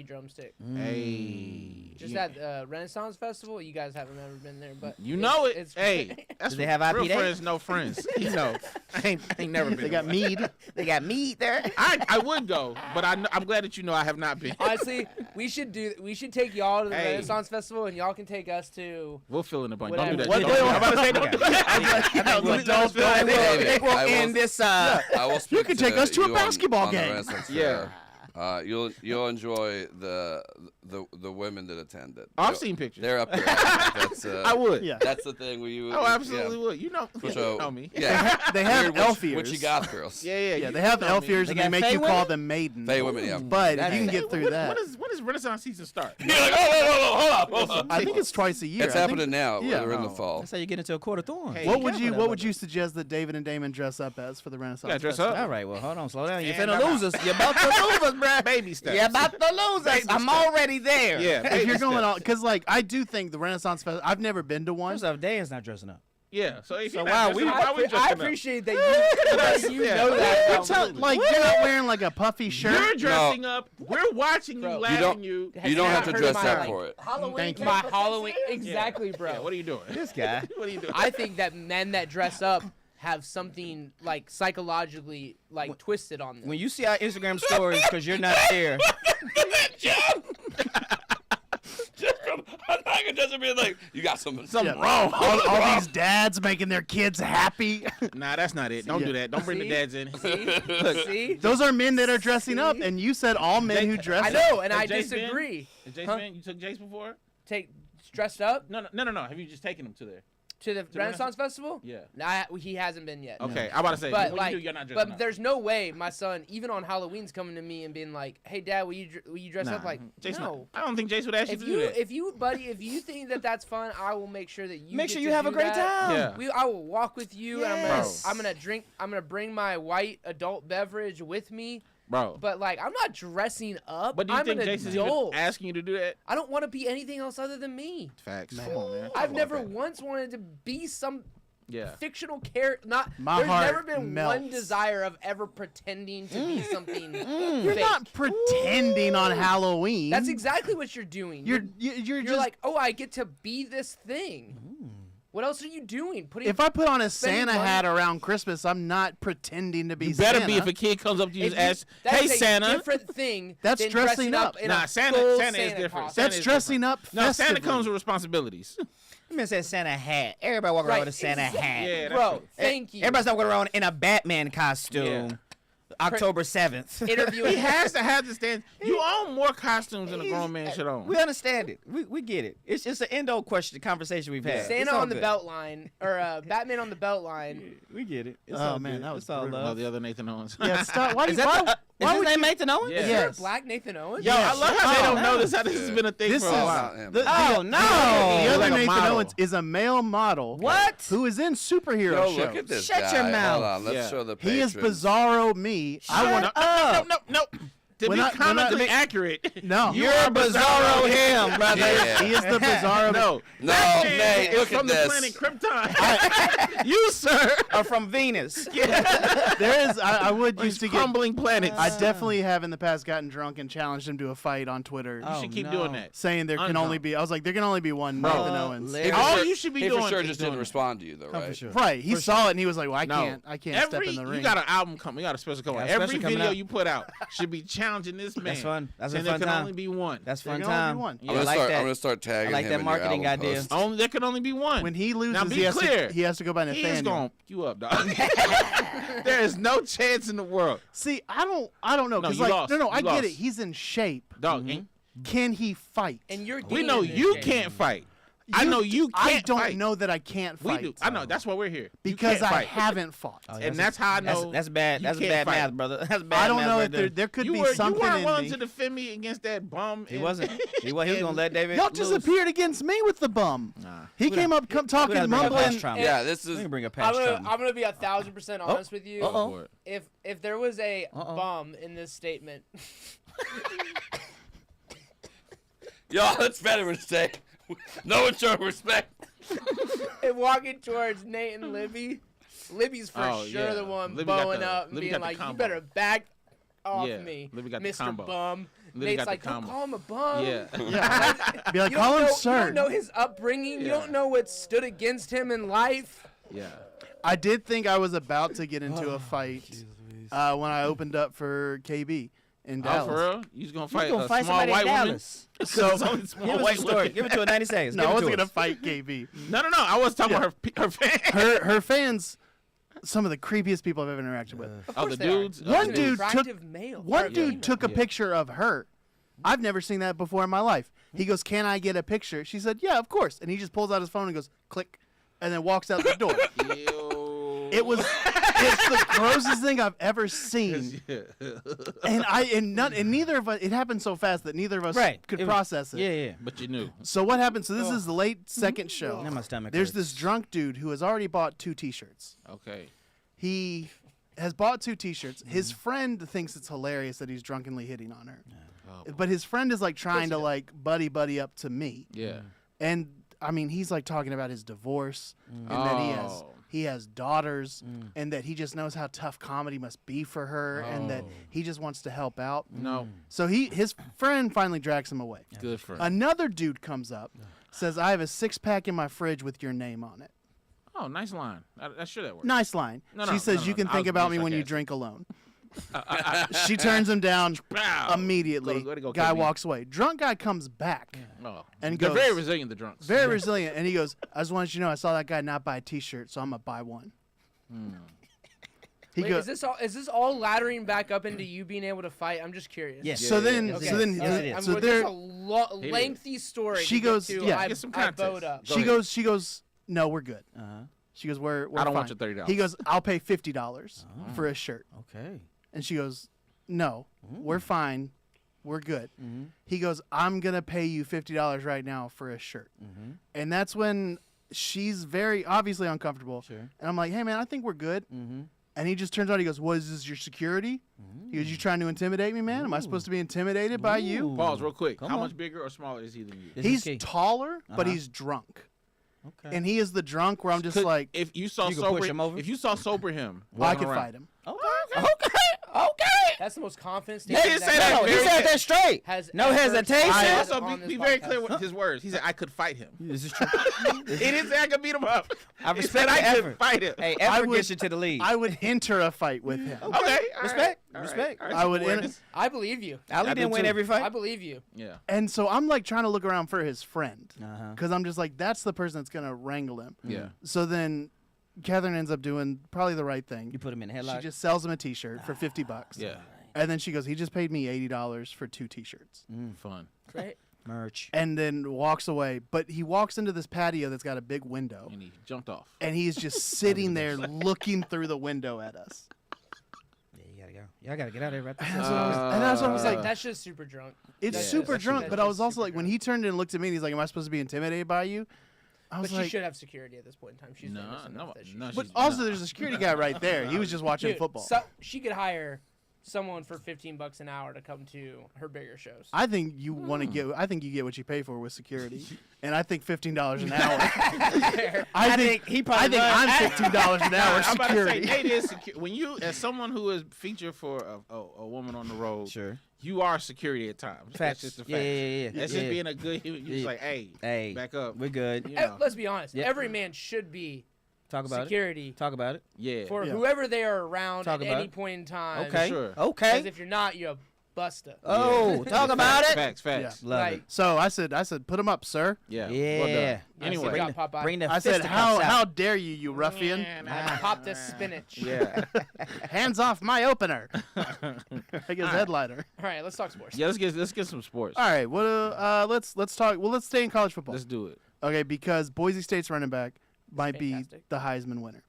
drumstick. Hey. Just at Renaissance Festival. You guys haven't ever been there, but it's hey, that's do they have IP real day? friends, no friends. I ain't never been. They got mead. They got meat there. I would go, but I'm glad that you know I have not been. Honestly, we should take y'all to the Renaissance Festival, and y'all can take us to. We'll fill in a bunch. Whatever. Don't do that. I'm about to say don't do that. I think we'll end this. You can take us to a basketball game. Yeah. You'll enjoy the women that attended. I've seen pictures. They're up there. That's, I would. Yeah. That's the thing where you. Oh, absolutely would. You know me. Yeah. They have elf ears. Witchy goth girls. Yeah. They have elf ears, and they make you call them maiden. Fey women, yeah. But if you can get through that. When does Renaissance season start? You're like, hold up. I think it's twice a year. It's happening now. Yeah. We're in the fall. That's how you get into a quarter thorn. Hey, What would you suggest that David and Damon dress up as for the Renaissance? Yeah, dress Festival? up. All right, well, hold on, slow down. You're And finna lose us. You're about to lose us, bruh. Baby steps. You're about to lose us. Baby I'm steps. already there. Yeah. If you're going on, because like I do think the Renaissance Festival. I've never been to one. First off, Dan's not dressing up. Yeah. So if you're wow, not dressing up, why we I dressing up? appreciate that you know that. Like you're not wearing like a puffy shirt. You're dressing up. We're watching you, Bro. laughing you. You don't have to Heard dress my, up like, for it. Halloween. My Halloween. Exactly, bro. Yeah, what are you doing? This guy. What are you doing? I think that men that dress up have something like psychologically like twisted on them. When you see our Instagram stories, because you're not there. I'm not gonna just be like, you got something wrong. All these dads making their kids happy. Nah, that's not it. Don't do that. Don't bring the dads in. See? Those are men that are dressing up, and you said all men who dress I up. know, and I Jace been? disagree. Is Jace been? You took Jace before? Take dressed up No. Have you just taken him to there? to the Renaissance Festival? Yeah. Nah, he hasn't been yet. Okay, I'm about to say, But when like, you do, you're not dressing but up. there's no way my son, even on Halloween's, coming to me and being like, "Hey, Dad, will you dress up like?" Jace, No. I don't think Jace would ask you to do that. If you think that that's fun, I will make sure that you Make get sure to you have do a great that. time. Yeah. I will walk with you, Yes. and I'm gonna drink. I'm gonna bring my white adult beverage with me. Bro. But like, I'm not dressing up. But do you I'm think an Jace is even adult. asking you to do that? I don't want to be anything else other than me. Facts. Come on, man. I've never once wanted to be some Yeah. fictional character. My There's heart never been one melts. desire of ever pretending to be something. You're fake. not pretending on Halloween. That's exactly what you're doing. You're You're just like, oh, I get to be this thing. What else are you doing? Putting If I put on a spending Santa money- hat around Christmas, I'm not pretending to be You better Santa. be if a kid comes up to you If and asks, that's "Hey, a Santa." different thing. That's than dressing up. in Nah, a Santa full is different. costume. Santa That's is dressing different. up No, Santa festively. comes with responsibilities. You said Santa hat. Everybody walk around Right, with a Santa hat. Yeah, that's Bro, true. thank you. Everybody's not walking around in a Batman costume. Yeah. October 7th. Interviewing. He has to have the stand. You own more costumes than a grown man should own. We understand it. We get it. It's just an end-all conversation we've had. It's Santa all on the good. belt line, or Batman on the belt line. We get it. It's Oh, all man, good. that was It's all brutal. Oh, love. the other Nathan Owens. Yeah, stop. Why? Is that Why? the, Why is would his name you? Nathan Owens? Yeah. Is there a Yes. black Nathan Owens? Yo, I love how they don't know this. How this has been a thing This for is a while. the Oh, no. The other Like a Nathan model. Owens is a male model. What? Who is in superhero Yo, shows. look at this Shut guy. your mouth. Hold on, let's Yeah. show the He is patrons. Bizarro me. I want Up. No. To When be I- when I- comically accurate. no. You're Bizarro him, brother. Yeah. He is the Bizarro. No. No, That man Nate, is look from at the this. planet Krypton. You, sir, Or from Venus. There is. I would these used to get. crumbling planets. I definitely have in the past gotten drunk and challenged him to a fight on Twitter, You should keep doing that. saying there can Undrunk. only be. I was like, there can only be one Bro. Nathan Owens. Larry- All you should be He doing for sure is just doing didn't it. respond to you, though, Oh, right? for sure. Right. He saw it and he was like, well, I No. can't step in the ring. You got an album coming. You got a special coming. Got a Every special coming video out. you put out should be challenging this man. That's fun. That's a saying there fun can time. only be one. That's There fun can only be time. one. I like I'm that. gonna start tagging I like him that in marketing your album idea. posts. Only there can only be one. When he loses, Now be he has clear. to go by He is Nathaniel. gonna you up, dog. There is no chance in the world, See, I don't know. No, 'Cause you like, lost. no, You I get lost. it. He's in shape. dog. Can he fight? And you're We getting know in this you game. can't fight. I know you I can't don't fight. know that I can't We fight. do. I know. That's why we're here. You Because can't I fight. haven't fought. Oh, And that's how I know. That's bad. you That's can't bad fight. math, brother. That's bad I don't math know right if there. there could You be weren't something willing in to me. defend me against that bum. He wasn't. He was gonna let David. Y'all lose. disappeared against me with the bum. He came up We talking, gotta bring up past mumbling. trauma. Yeah, this We is. can bring up I'm past gonna, trauma. I'm gonna be 1,000% honest with you. Uh-oh. If there was a Uh-oh. bum in this statement, Yo, that's veteran say. No one showing respect. and walking towards Nate and Libby, Libby's for Oh, sure yeah. the one Libby got bowing the- up and Libby being got the like, "You combo. better back off Yeah, me, Libby got the Mr. combo. Bum." Nate's like, don't call him a bum. Yeah. Be like, call him sir. You don't know his upbringing. You don't know what stood against him in life. Yeah. I did think I was about to get into a fight when I opened up for KB in Dallas. Oh, for real? You was gonna fight gonna a fight small somebody in white woman? Dallas. So It's only Give small us white a story. woman. Give it to her 90 seconds. no, Give I it wasn't to gonna us. fight KB. No. I was talking about her fans. Her fans, some of the creepiest people I've ever interacted with. Of Oh, course the they are. dudes? One An dude attractive male. One dude took a Yeah. picture of her. I've never seen that before in my life. He goes, "Can I get a picture?" She said, "Yeah, of course." And he just pulls out his phone and goes, "Click," and then walks out the door. It's the grossest thing I've ever seen. And neither of us. It happened so fast that neither of us could process it. Yeah. But you knew. So what happened? So this is the late second show. Now my stomach There's hurts. this drunk dude who has already bought 2 T-shirts. Okay. He has bought 2 T-shirts. His friend thinks it's hilarious that he's drunkenly hitting on her. But his friend is like trying to like buddy up to me. Yeah. And I mean, he's like talking about his divorce and that he has daughters and that he just knows how tough comedy must be for her and that he just wants to help out. No. So his friend finally drags him away. Good for him. Another dude comes up, says, "I have a 6-pack in my fridge with your name on it." Oh, nice line. That should have worked. Nice line. No, She says, "You can I think was about me being when you sarcastic. drink alone." She turns him down Pow. immediately. Way to go, Guy KB. walks away. Drunk guy comes back. Oh. And They're goes- very resilient, the drunks. Very resilient. And he goes, "I just wanted you to know I saw that guy not buy a T-shirt, so I'm going to buy one." He Wait, goes, is this all laddering back up into you being able to fight? I'm just curious. Yes. so then, Okay. so then, Yes, it is. so there's there, a lengthy story. She to get goes, to. yeah. I, Get some I context. bowed up. Go she ahead. goes, "No, we're good." She goes, "We're I don't want fine." your $30. He goes, "I'll pay $50 for a shirt." Okay. And she goes, "No, we're fine. We're good." He goes, "I'm going to pay you $50 right now for a shirt." And that's when she's very obviously uncomfortable. Sure. And I'm like, "Hey, man, I think we're good." And he just turns out, he goes, "What is this, your security?" He goes, "You trying to intimidate me, man? Am I supposed to be intimidated by you?" Pause real quick. Come How on. much bigger or smaller is he than you? This is He's key. taller, but he's drunk. Okay. And he is the drunk where I'm just like, if you saw You could sober, push him over? if you saw sober him, I walking could around- fight him. Okay. That's the most confident He statement. didn't say that. No, he said that straight. Has No ever hesitation. said Also, on be this very podcast. clear with his words. He said, "I could fight him." This is true. He didn't say I could beat him up. I He respect said I the could effort. fight him. Hey, I effort would- gets you to the lead. I would enter a fight with him. Okay. all right, Respect. all right, Respect. all right, I would some awareness. I believe you. Ali I didn't do win too. every I fight. believe you. Yeah. And so I'm like trying to look around for his friend Uh-huh. because I'm just like, that's the person that's going to wrangle him. Yeah. So then Catherine ends up doing probably the right thing. You put him in a She headlock. just sells him a T-shirt for $50. Yeah. And then she goes, "He just paid me $80 for 2 T-shirts." Fun. Right? Merch. And then walks away. But he walks into this patio that's got a big window. And he jumped off. And he's just sitting there looking through the window at us. Yeah, you gotta go. Y'all gotta get out of here right And there. that's what I was like, That's just super drunk. it's Yeah, super that's drunk. true. But I was That's also super like, when he turned and looked at me and he's like, "Am I supposed to be intimidated by you?" I was But like, she should have security at this point in time. She's No, famous enough no, that she no, should. But she's also, not. there's a security guy right there. He was just watching Dude, football. So she could hire someone for $15 an hour to come to her bigger shows. I think you want to get. I think you get what you pay for with security, and I think $15 an hour. I think he probably I'm $15 an hour I'm about to say, security. Nate is when you, as someone who is featured for a woman on the road, Sure. you are security at times. Facts. That's just the fact. Yeah. That's just being a good. You just like, hey, Hey, back up. We're good. You know. Let's be honest. Yeah. Every man should be Talk about security it. Talk about it. Yeah. for Yeah. whoever they are around Talk at about any it. point in time. Okay. sure. Because Okay. if you're not, you're a buster. Oh, talk about it. Facts. Facts. Love Like, it. So I said, "Put him up, sir." Yeah. Yeah. Well done. I Anyway. said, got Popeye. Bring the I said, fisticuffs "How out. dare you, you ruffian? Pop the spinach. Yeah. Hands off my opener!" Like his headliner. All right, let's talk sports. Yeah. Let's get some sports. All right. Well, let's talk. Well, let's stay in college football. Let's do it. Okay, because Boise State's running back might be fantastic. the Heisman winner.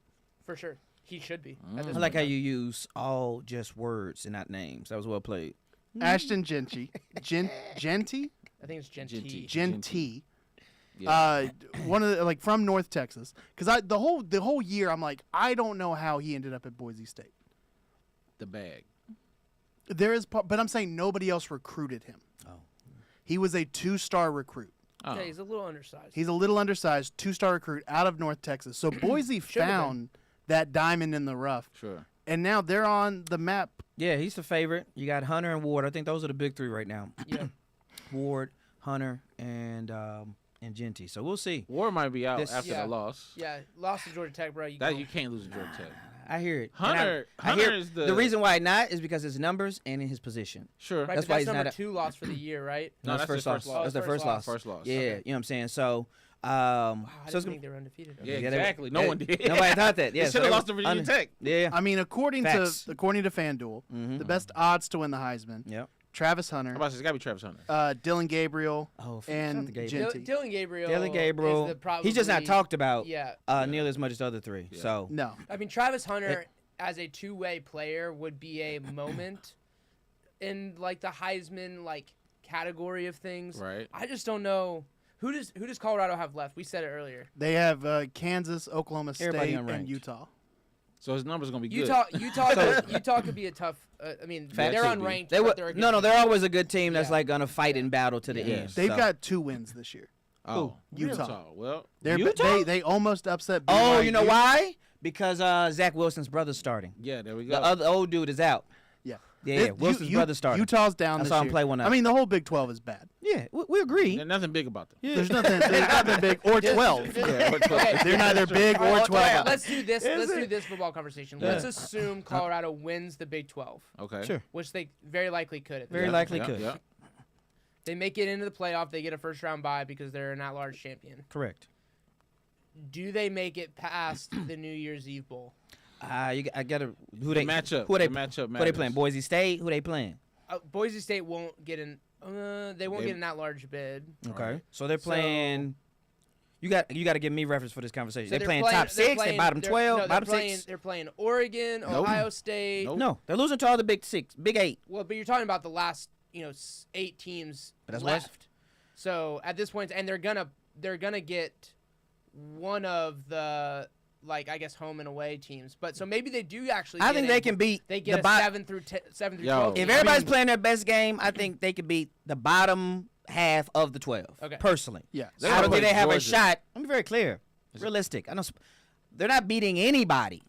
For sure. He should be. at this I like point. how you use all just words and not names. That was well played. Ashton Genty, Genty, I think it's Genty. Genty. Yeah. One of the, like from North Texas, because the whole year I'm like, I don't know how he ended up at Boise State. The bag. There is, but I'm saying nobody else recruited him. Oh. He was a 2-star recruit. Oh. Okay, he's a little undersized. He's a little undersized, 2-star recruit out of North Texas. So Boise Should've found that diamond in the rough, Sure. And now they're on the map. Yeah, he's the favorite. You got Hunter and Ward. I think those are the big three right now. Yeah. Ward, Hunter, and Genty. So we'll see. Ward might be out after the loss. Yeah, lost to Georgia Tech, bro. You can't lose to Georgia Tech. I hear it. Hunter is the reason why not is because his numbers and in his position. Sure. Right, that's why why he's he's number not 2 loss for the year, right? No, that's first loss. That's their first loss. First loss. Yeah, Okay. you know what I'm saying. So, Wow, I didn't think they were undefeated. Yeah, Yeah, exactly. No one did. Nobody thought that. Yeah, They should have lost to Virginia Tech. Yeah. I mean, according to Facts. FanDuel, the best odds to win the Heisman. Yep. Travis Hunter. How about this? It's got to be Travis Hunter. Dylan Gabriel. Oh, and shout out to Gabriel. Genty. Dylan Gabriel. Dylan Gabriel. Is He's just not talked about Yeah. nearly as much as the other three. Yeah. So No. I mean, Travis Hunter as a two-way player would be a moment in like the Heisman category of things. Right. I just don't know who does Colorado have left. We said it earlier. They have Kansas, Oklahoma Everybody State, and unranked. Utah. So his numbers going to be good. Utah could be a tough. I mean, Facts. they're Could be. unranked. they but would. they're a good No, team. they're always a good team that's Yeah. gonna fight in battle to the Yeah. end. They've so. got 2 wins this year. Oh, Utah. Well, They almost upset BYU. Oh, you know why? Because Zach Wilson's brother's starting. yeah, there we go. The other old dude is out. Yeah. Yeah, Wilson's brother's starting. Utah's down I this saw him year. play one night. I mean, the whole Big 12 is bad. Yeah, we agree. There's nothing big about them. Yeah. There's nothing big or 12. Okay. They're neither big or Well, 12. Let's do this. Let's do this football conversation. Yeah. Let's assume Colorado wins the Big 12, Okay. Sure. which they very likely could. At the Very end. likely could. Yeah. They make it into the playoff. They get a first-round bye because they're an at-large champion. Correct. Do they make it past the New Year's Eve Bowl? I gotta who The they matchup. Who they The matchup Who they matters. playing? Boise State. Who they playing? Boise State won't get an. They won't get an at-large bid. Okay. Alright. So they're playing. You got to give me reference for this conversation. So they're playing top 6, they bottom 12, bottom they're playing, 6. They're playing Oregon, Nope. Ohio State. Nope. No, they're losing to all the big 6, big 8. Well, but you're talking about the last 8 teams But that's left. So at this point, and they're gonna get one of the I guess home and away teams. But so maybe they do actually. I think they can beat They get the a 7 through 12. If team. everybody's playing their best game, I think they could beat the bottom half of the 12. Okay. Personally. Yeah. They're I gonna don't think play they have a Georgia. shot. Let me be very clear. Realistic. I know they're not beating anybody.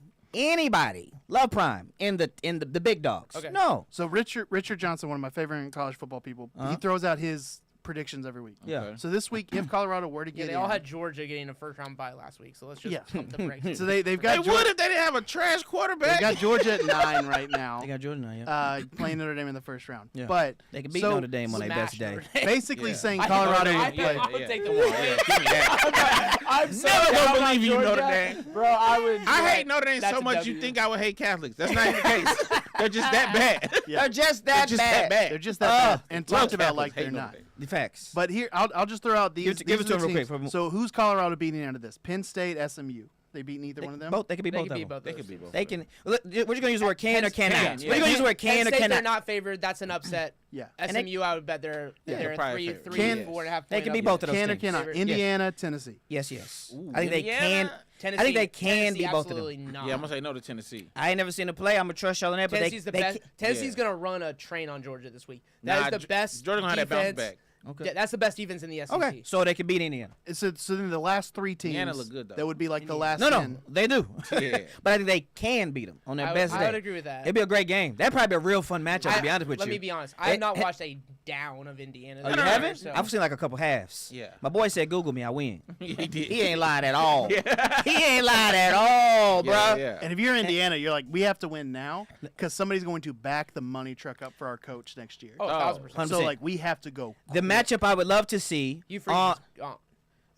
Love Prime in the big dogs. Okay. No. So Richard Johnson, one of my favorite college football people, he throws out his predictions every week. Yeah. Okay. So this week, if Colorado were to Yeah, get they in, all had Georgia getting a first-round bye last week. So let's just pump the brakes. so they've They got would Georgia, if they didn't have a trash quarterback. they've got Georgia at 9 right now. They got Jordan now, yeah. Playing Notre Dame in the first round. Yeah. But They can beat so Notre Dame on their best Smash day. Notre Dame. basically Yeah. saying I think Colorado Notre would Dame- play. I would take the Yeah, one. yeah, give me that. I'm so Never down gonna on believe you, Georgia. Notre Dame. Bro, I would. I hate Notre Dame That's so a much you W. think I would hate Catholics. That's not even the case. They're just that bad. Yeah. They're just They're that just bad. that bad. They're just that bad. And Love talked about Catholics, like hate they're Notre not. Dame. The facts. But here, I'll just throw out these. Give it to these are him the real quick. teams. So who's Colorado beating out of this? Penn State, SMU. They beat neither one of them. They can be They both could of be them. both. They those could be teams. both. They can. We're just gonna use the word can or cannot. Can, yeah. We're gonna use the word Penn can or State, cannot. they're not favored. That's an upset. Yeah. And they- SMU, I would bet they're they're probably three, favored. 4.5. They can be point both of those Can or teams. cannot? Favorite. Indiana, Tennessee. Yes, yes. Ooh, I think they Indiana? can. Tennessee, I think they can Tennessee, be both of absolutely them. not. Yeah, I'm gonna say no to Tennessee. I ain't never seen them play. I'm gonna trust y'all on that. But Tennessee's they, the best. Tennessee's yeah. gonna run a train on Georgia this week. Nah, That is the best. Georgia gonna have that bounce defense. back. Okay. Yeah, that's the best defense in the SEC. Okay. So they can beat Indiana. So then the last 3 teams Indiana look good, though. that would be like the last No, 10. they do. Yeah. But I think they can beat them on their best I day. would agree with that. It'd be a great game. That'd probably be a real fun matchup. To be honest with Let you. me be honest. I have not watched a down of Indiana. Oh, this you year, haven't? so- I've seen like a couple halves. Yeah. My boy said, "Google me, I win." He did. He ain't lied at all. Yeah. He ain't lied at all, bro. Yeah, yeah. And if you're Indiana, you're like, we have to win now because somebody's going to back the money truck up for our coach next year. Oh, 1,000%. 100%. So like we have to go. The matchup I would love to see. You on- freaking.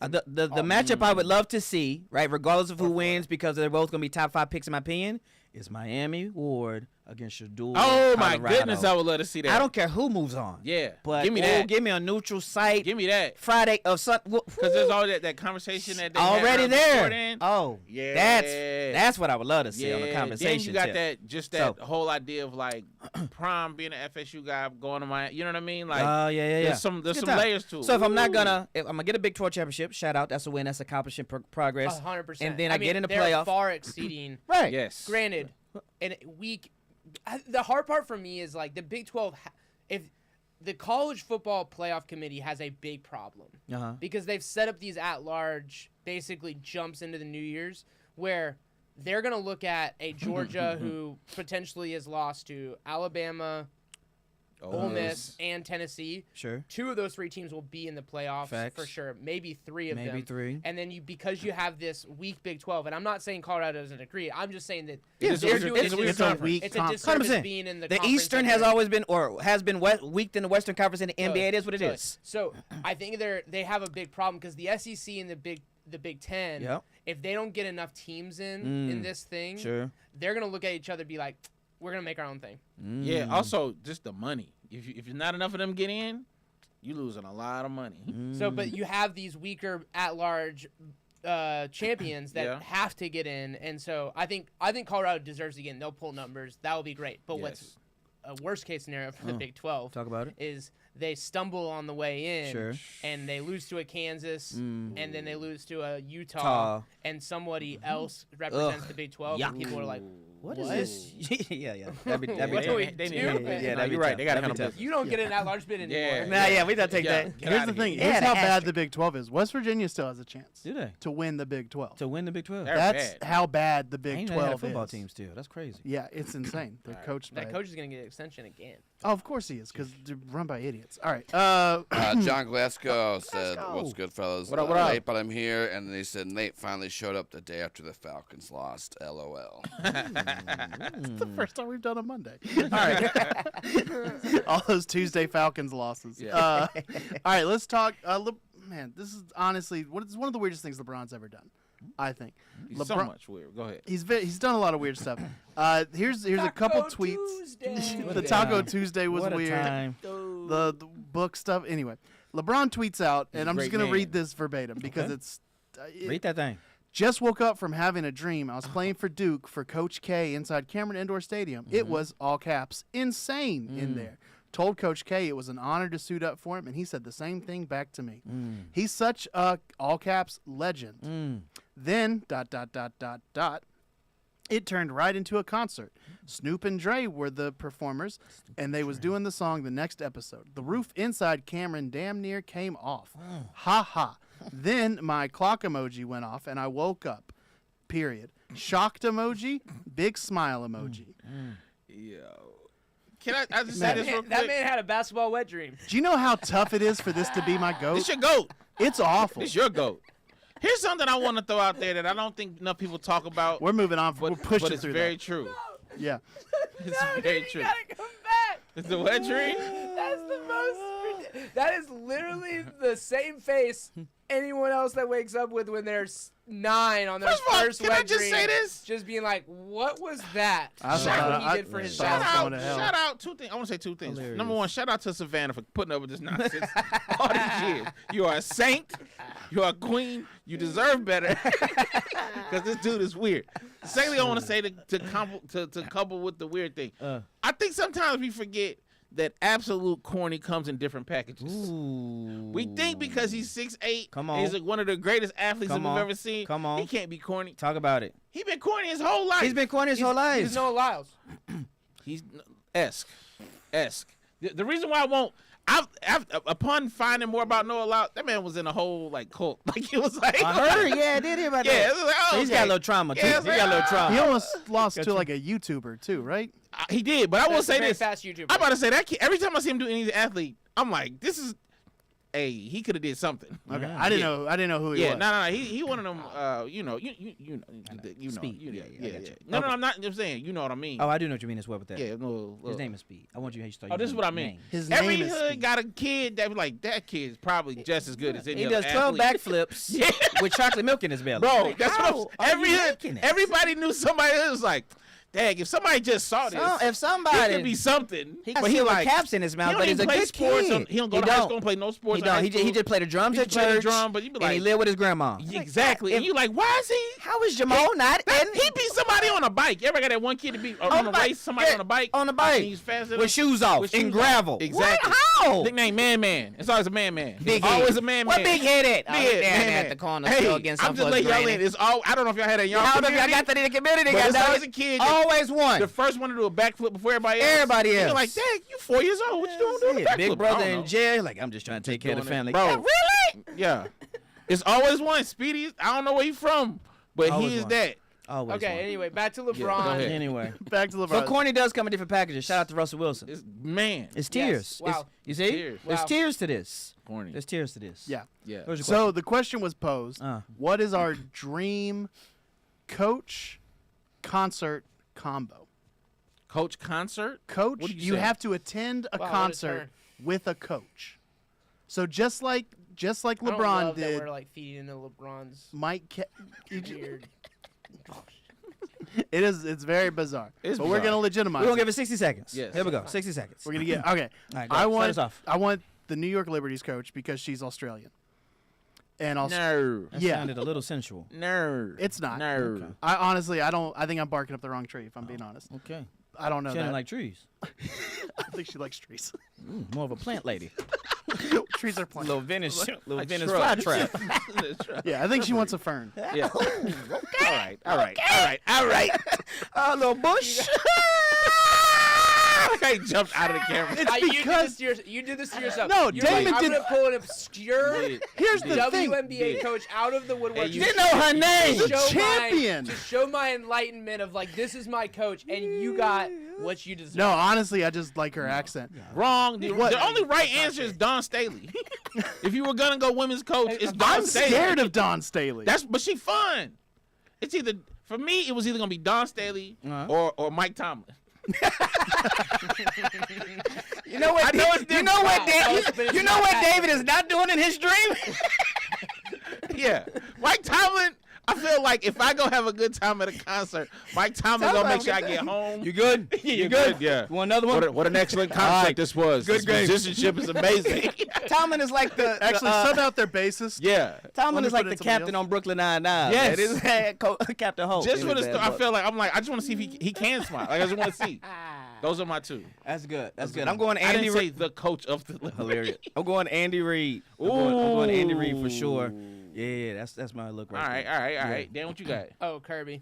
the matchup I would love to see, right, regardless of who wins, because they're both gonna be top 5 picks in my opinion, is Miami Ward against Shadul. Oh my Colorado. goodness, I would love to see that. I don't care who moves on. Yeah. But give me that. give me a neutral site. Give me that. Friday of Sun. Because there's all that conversation that they already had before there. then. Oh, Yeah. That's what I would love to see on the Yeah, conversation. then you got tip. that So- whole idea of like Prime being an FSU guy going to my, you know what I mean? Like, Oh yeah. there's some Good some time. layers to it. So if I'm gonna get a Big 12 championship, shout out, that's a win, that's accomplishment, progress. 100%. And then I get in the they're playoff. far exceeding. Right. Granted, in a week, the hard part for me is like the Big 12. If the college football playoff committee has a big problem Uh-huh. because they've set up these at-large, basically jumps into the New Year's where they're going to look at a Georgia who potentially is lost to Alabama, Ole Miss, and Tennessee. Sure. 2 of those 3 teams will be in the playoffs for sure. Maybe 3 of them. Maybe 3. And then because you have this weak Big 12, and I'm not saying Colorado doesn't agree. I'm just saying that it's a weak. It's a disservice being in the Eastern has always been has been weak in the Western Conference, and the NBA. It is what it is. So I think they have a big problem because the SEC and the Big 10, if they don't get enough teams in this thing, they're gonna look at each other and be like, we're gonna make our own thing. Yeah. Also, just the money. If you're not enough of them get in, you losing a lot of money. So, but you have these weaker at-large champions that have to get in, and so I think Colorado deserves to get in. They'll pull numbers. That will be great. But what's a worst-case scenario for the Big 12 is they stumble on the way in, and they lose to a Kansas, and then they lose to a Utah, and somebody else represents the Big 12, and people are like, what is this? That'd be that'd be right. They got to You don't get in that large bid anymore. We don't take that. Here's the thing. Here's how bad the Big 12 is. West Virginia still has a chance. Do they? To win the Big 12. To win the Big 12. That's how bad the Big 12 is. Football team still. That's crazy. Yeah, it's insane. They're coached by. That coach is going to get an extension again. Oh, of course he is, because they're run by idiots. All right. John Glasgow said, "What's good, fellas? What up? Late, but I'm here." And they said Nate finally showed up the day after the Falcons lost. LOL. It's the first time we've done a Monday. All right. All those Tuesday Falcons losses. All right, let's talk. Man, this is honestly one of the weirdest things LeBron's ever done. I think. He's so much weird. Go ahead. He's done a lot of weird stuff. Here's a couple tweets. The Taco Tuesday was weird. Time. The book stuff. Anyway, LeBron tweets out, and I'm just gonna read this verbatim because it's. Read that thing. Just woke up from having a dream. I was playing for Duke for Coach K inside Cameron Indoor Stadium. It was, all caps, insane in there. Told Coach K it was an honor to suit up for him, and he said the same thing back to me. He's such a, all caps, legend. Then, ... It turned right into a concert. Snoop and Dre were the performers, and they was doing the song the next episode. The roof inside Cameron damn near came off. Ha ha. Then my clock emoji went off, and I woke up. Period. Shocked emoji, big smile emoji. Yo. Can I just say this real quick? That man had a basketball wet dream. Do you know how tough it is for this to be my GOAT? It's your GOAT. It's awful. It's your GOAT. Here's something I want to throw out there that I don't think enough people talk about. We're moving on. We're pushing but it's through very that. true. Yeah. It's very true. You gotta come back. It's the wet dream? That's the most. That is literally the same face anyone else that wakes up with when they're 9 on their first wet dream. Can I just say this? Just being like, what was that? That's what he did for his shout Shout out 2 things. I want to say 2 things. Hilarious. Number 1, shout out to Savannah for putting up with this nonsense all these years. You are a saint. You are a queen. You deserve better. Because this dude is weird. Secondly, I want to say to couple with the weird thing. I think sometimes we forget that absolute corny comes in different packages. Ooh. We think because he's 6'8", Come on. he's like one of the greatest athletes Come that on. we've ever seen. Come on. He can't be corny. Talk about it. He been corny his whole life. He's been corny his whole life. He's Noah Lyles. He's esque. The reason why I won't, upon finding more about Noah Lyles, that man was in a whole like cult. Like it was like I heard. Yeah, I did hear about yeah, that. it was like, oh, He's okay. got a little trauma too. Yeah, He got a little trauma. He almost lost to like a YouTuber too, right? He did, but I will That's a say very this. fast YouTuber. I'm about to say that kid, every time I see him do any athlete, I'm like, this is, hey, he could have did something. Okay, I didn't know who he Yeah, was. no. He one of them. You know. Speed. Yeah. I got you. No, Okay. I'm not just saying. You know what I mean? Oh, I do know what you mean as well with that. yeah. No, His name is Speed. I want you to start. Oh, this is using what I mean. names. His Every name is hood Speed. got a kid that like that kid is probably just as good as any He other does 12 athlete. backflips with chocolate milk in his belly. Bro, Like, that's how what are every you hood. making it? Everybody knew somebody that was like, dang, if somebody just saw this, If he somebody could be something. he but got he silver like caps in his mouth, he don't but he's even a play good sports. kid. He don't go to high school and play no sports. He in don't. high He school. just play the drums He at just play the church. drum, but you be and he like- lived with his grandma. Exactly. And you like, why is he? How is Jamal not in? He beat somebody on a bike. You ever got that one kid to beat on a bike. race somebody Yeah, on a bike? on a bike. And he's faster With shoes off with in shoes gravel. off. Exactly. What? How? Nickname Man. It's always a Man. Big Always head. a Man. What big headed? Big head, Man. at the corner Hey, still against I'm some just for letting his y'all in. granny. It's all. I don't know if y'all had a young How community. I got that in the community? But Got it's that. always a kid that- Always won. The first one to do a backflip before everybody else. Everybody You're else. like, dang, you 4 years old. What you doing a backflip? Big I brother don't in know. jail. Like, I'm just trying to take care of the doing family. it. Bro. Yeah, really? Yeah. It's always one. Speedy, I don't know where he's from, but Always he is one. that. Always Okay, one. anyway, back to go LeBron. ahead. Anyway. Back to LeBron. But corny does come in different packages. Shout out to Russell Wilson. It's Tears. Wow. You see? Tears. There's Wow. tears to this. corny. There's tears to this. Yeah. Yeah. Where's your So the question was posed: question? what is our dream coach concert combo? Coach concert. Coach, What do you you say? have to attend a Wow, what a concert turn. with a coach. So just like I don't LeBron love that did, we're like feeding into LeBron's weird. it's very bizarre. It's but we're bizarre. gonna legitimize. We're going to it. give it 60 seconds. Yes. Here we go. 60 seconds. We're gonna get okay. All right, go. I Start want us off. I want the New York Liberty's coach because she's Australian. And also, No. That yeah. sounded a little sensual. No. It's not. No. Okay. I honestly, I think I'm barking up the wrong tree. If I'm being honest, Okay. I don't know She that. doesn't like trees. I think she likes trees. More of a plant lady. Trees are plants. Little Venice Like Venice shrubs. flytrap. Yeah, I think she wants a fern. Yeah. All right. All right. A little bush. I jumped out of the camera. It's You did this to yourself. No, You're like, Damon I'm did- gonna pull an obscure Here's the thing. WNBA coach out of the woodwork. You didn't know her name. The show champion. to show my enlightenment of like, this is my coach, and you got what you deserve. No, honestly, I just like her accent. Wrong. The What? only right answer is Dawn Staley. If you were gonna go women's coach, it's Dawn I'm Staley. scared of Dawn Staley. But she fun. It's either for me. It was either gonna be Dawn Staley or Mike Tomlin. You know what? You know what David is not doing in his dream? Yeah, Mike Tomlin. I feel like if I go have a good time at a concert, Mike Tomlin gonna make sure I get home. You good? You good? Yeah. You want another one? What an excellent concert All right. this was. Good This game. musicianship is amazing. Tomlin is like the Actually, sub out their bassist. Yeah. Tomlin Let me is like put the it to captain somebody on Brooklyn Nine-Nine. Yes. It is Captain Holt. Just in for the bad story, I book. feel like I just want to see if he can smile. Like I just want to see. Those are my two. That's good. That's good. I'm going I Andy didn't say Reid. the coach of the Hilarious. I'm going Andy Reid. I'm going Andy Reid for sure. Yeah, that's my look right All there. right. Dan, what you got? Oh, Kirby.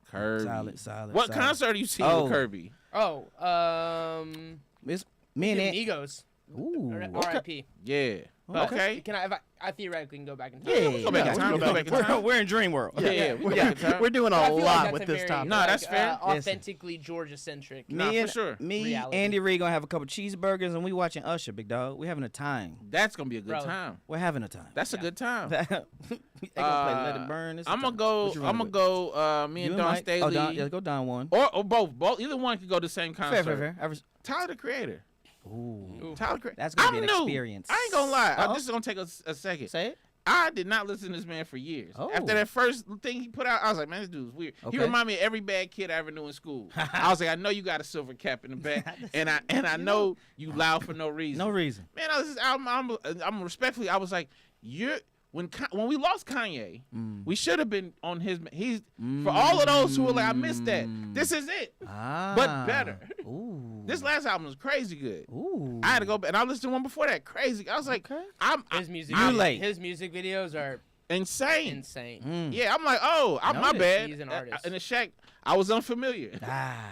Kirby. Solid. What concert are you seeing Oh. with Kirby? Oh, It's me and Migos. Ooh. R.I.P. Yeah. Okay. Okay. Can I theouretically can go back in time? Yeah, Go back in time. Go back in time. We're in dream world. Yeah. We go back in time. We're doing I a feel like lot that's with a this very, topic. No, that's fair. Authentically Georgia-centric. Nah, Me for and sure. Reality. Andy Reid gonna have a couple cheeseburgers and we watching Usher, big dog. We having a time. That's gonna be a good Bro. time. We're having a time. That's a good time. They gonna play Let It Burn. It's a I'm gonna time. go. What you I'm running gonna with? go. Me You and Dawn Mike? Staley. Oh, Don, yeah, go Don one. Or both. Either one could go to the same concert. Fair. Tyler the Creator. Ooh. Tyler Creator. That's gonna be I'm an new. experience. I ain't gonna lie. Uh-oh. This is gonna take a second. Say it. I did not listen to this man for years. Oh. After that first thing he put out, I was like, man, this dude's weird. Okay. He reminded me of every bad kid I ever knew in school. I was like, I know you got a silver cap in the back, and I know you loud for no reason. No reason. Man, this album, I'm respectfully, I was like, when we lost Kanye, we should have been on his. He's for all of those who were like, I missed that. This is it, but better. Ooh. This last album was crazy good. Ooh. I had to go back, and I listened to one before that. Crazy. I was like, Okay. His music. You late. His music videos are insane. insane. Yeah, I'm like, my Noted. bad. He's an artist. In the Shack, I was unfamiliar.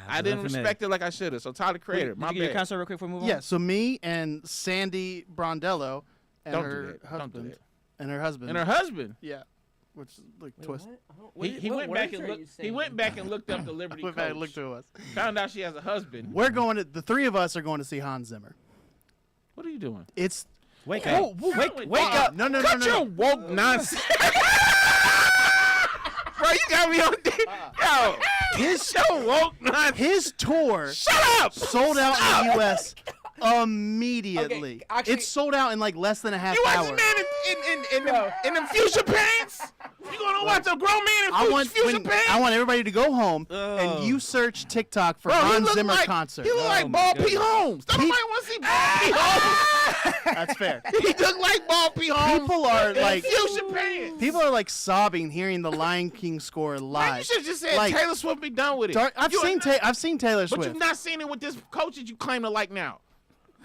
I didn't respect it like I should have. So Tyler Creator, Did my you get your bad. concert real quick before we move on? Yeah, so me and Sandy Brondello and Don't do her that. Don't do husband. that. And her husband. And her husband. Yeah. Which is like twist. He went back and looked. He went back and looked up the Liberty Went back coach. and looked to us. Found out she has a husband. We're going to the three of us are going to see Hans Zimmer. What are you doing? It's Wake Okay. up. Wake up. No. Cut your woke nonsense. Bro, you got me on. Yo, his show woke nonsense. his tour Shut up. sold out in the US immediately. Okay, actually- It's sold out in like less than a half You watch hour. a man in them fuchsia pants? You gonna watch a grown man in fuchsia pants? I want everybody to go home Oh. and you search TikTok for Bro, he Hans look Zimmer like, concert. He look like my Ball P. goodness. Holmes. Don't nobody want to see Ball P. Holmes. That's fair. He look like Ball P. Holmes. People are in like fuchsia pants. people are like sobbing hearing the Lion King score Man, you live. should have just said Like, Taylor Swift be done with it. I've You- seen Taylor But Swift. you've not seen it with this coach that you claim to like now.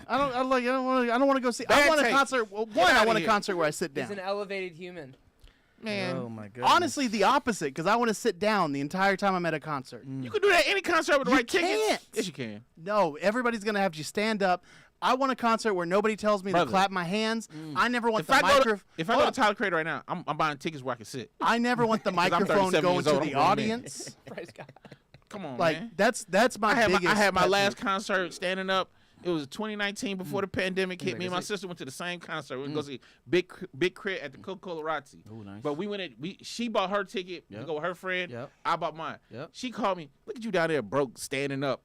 I don't want to go see. I Bad want a taste. concert. Well, Get one, I outta want a here. concert where I sit He's an down. elevated human. Man, Oh my goodness. Honestly, the opposite, because I want to sit down the entire time I'm at a concert. you can do that at any concert with the You right tickets. can't. Yes, you can. No, everybody's gonna have you stand up, I want a concert where nobody tells me to clap my hands. I never want the microphone. If I go to Tyler Creator right now, I'm buying tickets where I can sit. I never want the microphone going to the audience. Come on, like man. that's my biggest. I had my last concert standing up. It was 2019 before the pandemic hit. Me and my sister went to the same concert. We went to go see Big Crit at the Coca-Cola Razzi. Oh, nice. But we went she bought her ticket to go with her friend. Yep. I bought mine. Yep. She called me, look at you down there broke, standing up.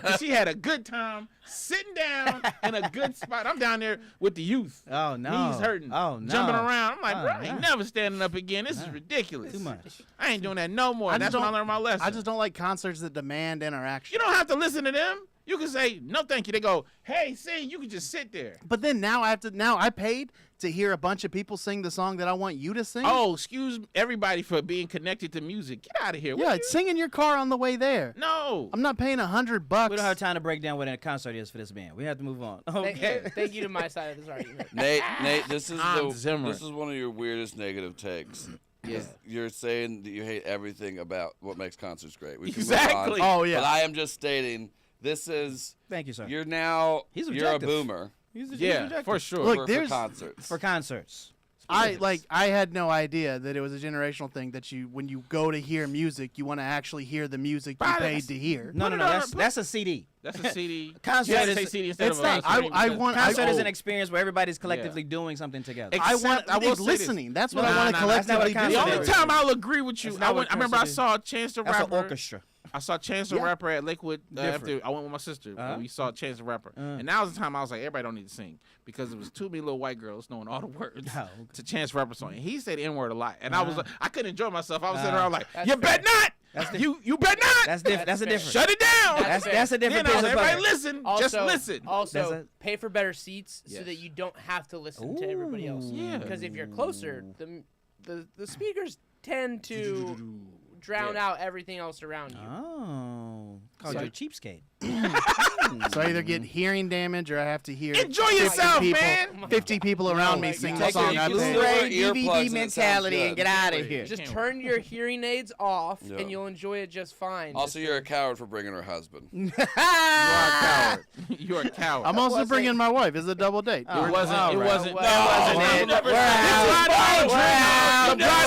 And she had a good time sitting down in a good spot. I'm down there with the youth. Oh, no. Knees hurting. Oh, no. Jumping around. I'm like, Oh, bro, I ain't no. never standing up again. This is ridiculous. Too much. I ain't doing that no more. That's when I learned my lesson. I just don't like concerts that demand interaction. You don't have to listen to them. You can say, no, thank you. They go, hey, sing. You can just sit there. But then now I paid to hear a bunch of people sing the song that I want you to sing. Oh, excuse everybody for being connected to music. Get out of here. Yeah, sing in your car on the way there. No. I'm not paying $100. We don't have time to break down what a concert is for this band. We have to move on. Okay. Thank you to my side of this argument. Nate, this is Zimmer. this is one of your weirdest negative takes. Yeah. You're saying that you hate everything about what makes concerts great. We can move Exactly. on, Oh, yeah. But I am just stating this is. Thank you, sir. You're He's a objective. boomer Yeah, for sure. Look, for there's- concerts. For concerts. I had no idea that it was a generational thing that when you go to hear music, you want to actually hear the music you paid to hear. No. Put it on- That's a CD. That's a CD. Concert You have to is- say CD instead It's of not. I want. Concert is I, an experience where everybody's collectively doing something together. I want. I will it's say this. listening. That's what Nah, I want nah, to nah, that's not what collectively a do. concert The only is. time I'll agree with you, That's not what I remember I concert is. saw Chance the That's an Rapper. orchestra. I saw Chance the Rapper at Lakewood after I went with my sister. Uh-huh. We saw Chance the Rapper. And that was the time I was like, everybody don't need to sing. Because it was too many little white girls knowing all the words Oh, okay. to Chance the Rapper song. And he said the N-word a lot. And I was like, I couldn't enjoy myself. I was sitting around like, That's you fair. bet not! You bet not! That's different. That's a fair. different. Shut it down! That's a different. Then I was piece like, of everybody butter. listen. Also, Just listen. That's Also, a- pay for better seats so Yes. that you don't have to listen to everybody else. Yeah. Because if you're closer, the speakers tend to drown out everything else around you. Oh, called you a cheapskate. So I either get hearing damage or I have to hear. Enjoy 50 yourself, people, man. 50 people around me my sing God. the Take song your I listen paid. to Blu-ray it. Earplugs and DVD it mentality sounds and get good. out of here. Just Can't turn your hearing aids off, Yeah. and you'll enjoy it just fine. Also, you're a coward for bringing her husband. You are a coward. You're a coward. I'm also wasn't- bringing my wife. It's a double date. Oh, It wasn't. all It right. wasn't. That wasn't No, it. never We're said out. that. We're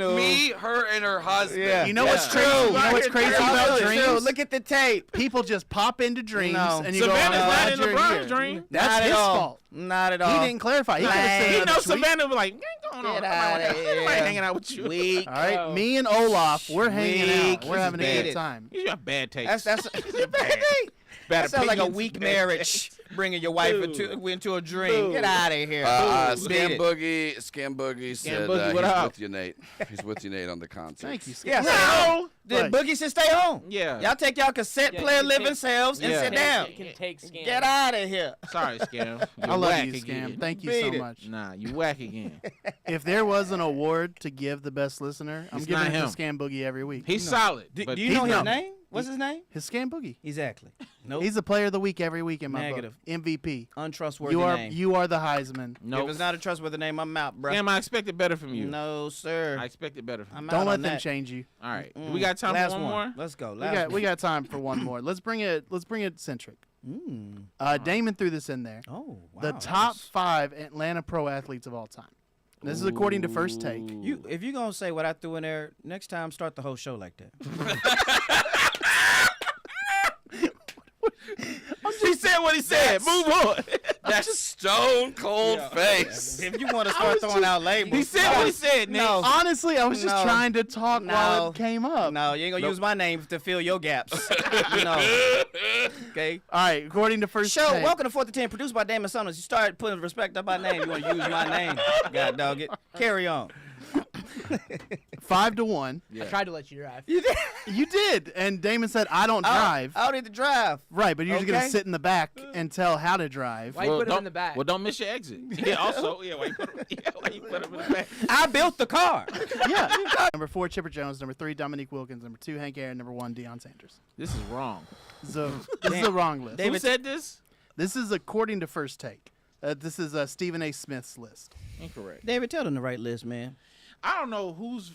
Oh, me, her, and her husband. Yeah. You know what's Yeah. crazy? You know what's crazy about True. dreams? Look at the tape. People just pop into dreams No. and you go, I'm Savannah's not glad in you're LeBron's here. dream. That's Not his at all. fault. Not at He all. didn't clarify. He could have He said He another knows tweet. Savannah was like, ain't going on. Get outta Ain't here. hanging out with you. Weak. All right, Oh. me and Olaf, we're hanging out. Weak. We're having a This is good bad. time. You got bad taste. That's bad. Bad that sounds like a opinions, weak bad marriage. Bringing your wife into a dream. Get out of here. Scam Boogie said Boogie, what he's up? with you, Nate. He's with you, Nate, on the concert. Thank you. Yeah, No. Then Right. Boogie should stay home. Yeah. Y'all take y'all cassette Yeah, player you living take- selves and Yeah. sit down. You can take scams. Get out of here. Sorry, Scam. I You're love whack you, again. Scam. Thank you Beat so it. much. Nah, you whack again. If there was an award to give the best listener, I'm It's giving not it to him. Scam Boogie every week. He's solid. Do but you he's know his not. name? What's his name? His Scam Boogie. Exactly. Nope. He's the player of the week every week in my Negative. book. MVP. Untrustworthy You are name. you are the Heisman. No. If it's not a trustworthy name, I'm out, bro. Scam, I expected better from you. No, sir. I expected better from you. I'm Don't out let on them that. change you. All right. Do we got time Last for one more? Let's go. We got time for one more. Let's bring it centric. Damon threw this in there. Oh, wow. The that top was- 5 Atlanta pro athletes of all time. This is according to First Take. If you're going to say what I threw in there, next time start the whole show like that. He said what he said. Move on. That's stone cold face. If you want to start throwing out labels. He said what he said, Nick. No. Honestly, I was just No. trying to talk while No. it came up. No, you ain't going to use my name to fill your gaps. You know. Okay? All right, according to First Show, Take. welcome to 4th to 10, produced by Damon Summers. You start putting respect on my name. You want to use my name. God dog it. Carry on. 5-1. I tried to let you drive. You did. And Damon said, I don't drive. I don't need to drive. Right, but you're just going Okay. to sit in the back and tell how to drive. Why you put him don't- in the back? Well, don't miss your exit. Yeah, also, why you put him in the back? I built the car. Yeah. Number 4, Chipper Jones. Number 3, Dominique Wilkins. Number 2, Hank Aaron. Number 1, Deion Sanders. This is wrong. So this is the wrong list. Who said this? This is according to First Take. This is Stephen A. Smith's list. Incorrect. David, tell them the right list, man. I don't know who's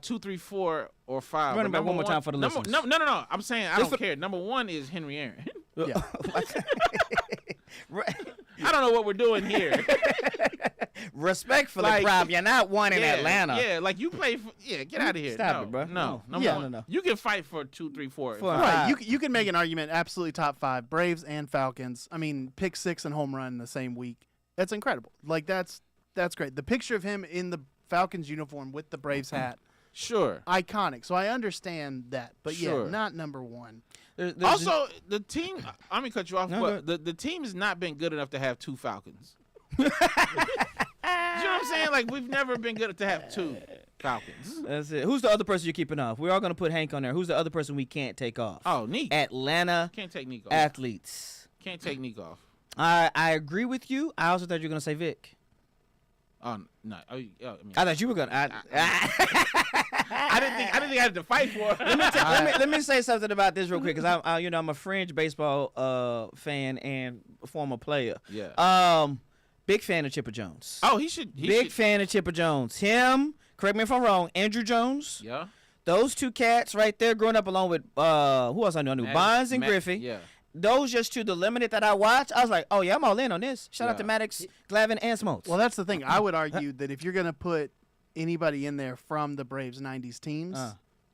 2, 3, 4, or 5. Run it back one more time for the listeners. No. I'm saying I don't care. Number 1 is Henry Aaron. Yeah. I don't know what we're doing here. Respectfully, Like, Rob, you're not one in Atlanta. Yeah, like you play for. Yeah, get out of here. Stop no, it, bro. No. No. You can fight for 2, 3, 4. For- Right, you can make an argument absolutely top 5 Braves and Falcons. I mean, pick 6 and home run in the same week. That's incredible. Like that's great. The picture of him in the Falcons uniform with the Braves hat, Sure. iconic. So I understand that, but Sure. yeah, not number 1. There's Also, the team. I'm gonna cut you off, No, but the team has not been good enough to have 2 Falcons. You know what I'm saying? Like we've never been good to have 2 Falcons. That's it. Who's the other person you're keeping off? We're all gonna put Hank on there. Who's the other person we can't take off? Oh, Neek. Atlanta Can't take Neek off. athletes. Can't take Neek off. I agree with you. I also thought you were gonna say Vic. Oh no. I mean, I thought you were gonna. I didn't think I had to fight for it. Let me say something about this real quick, because I'm a fringe baseball fan and former player. Yeah. Big fan of Chipper Jones. Oh, he should. Big fan of Chipper Jones. Him. Correct me if I'm wrong. Andrew Jones. Yeah. Those 2 cats right there, growing up along with who else I knew? Bonds and Griffey. Yeah. Those just 2, the limited that I watched, I was like, oh yeah, I'm all in on this. Shout out to Maddox, Glavin, and Smoltz. Well, that's the thing. I would argue that if you're going to put anybody in there from the Braves 90s teams,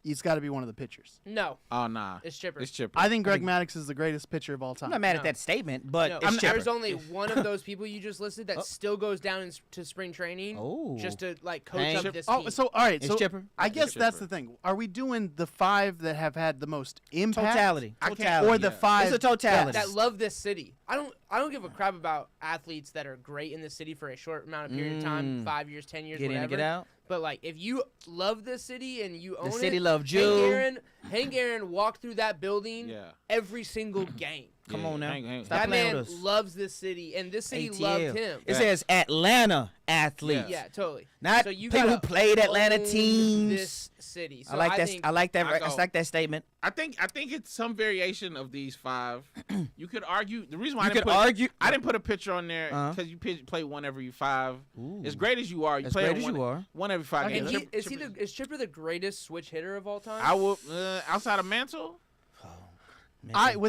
it's got to be one of the pitchers. No, Oh nah. it's Chipper. It's Chipper. I think Greg Maddux is the greatest pitcher of all I'm time. not mad No. at that statement, but No, it's Chipper. there's only one of those people you just listed that still goes down to spring training just to like coach Hank. up this Oh, team. so all right. It's So Chipper. I guess Chipper. that's the thing. Are we doing the 5 that have had the most impact, Totality. I can't- Totality. or the 5? It's a totality. that love this city. I don't give a crap about athletes that are great in the city for a short amount of period of time, 5 years, 10 years, Get in whatever. and get out. But like, if you love this city and you own The it, city loved you. Hank Aaron walked through that building Yeah. every single game. Come Yeah, on now. Hank- Stop That playing man with us. loves this city, and this city ATL. loved him. It says Atlanta athletes. Yeah, totally. Not so you people who gotta played Atlanta own teams. This city. So I like that. think, I like that. I I go- like that statement. I think it's some variation of these 5. You could argue the reason why You I didn't could put argue. I didn't put a picture on there Uh-huh. because you play one every 5. Ooh. As great as you are, you As play great as one, you are. one every 5 Okay, games. And is Chipper the greatest switch hitter of all time? I will outside of Mantle,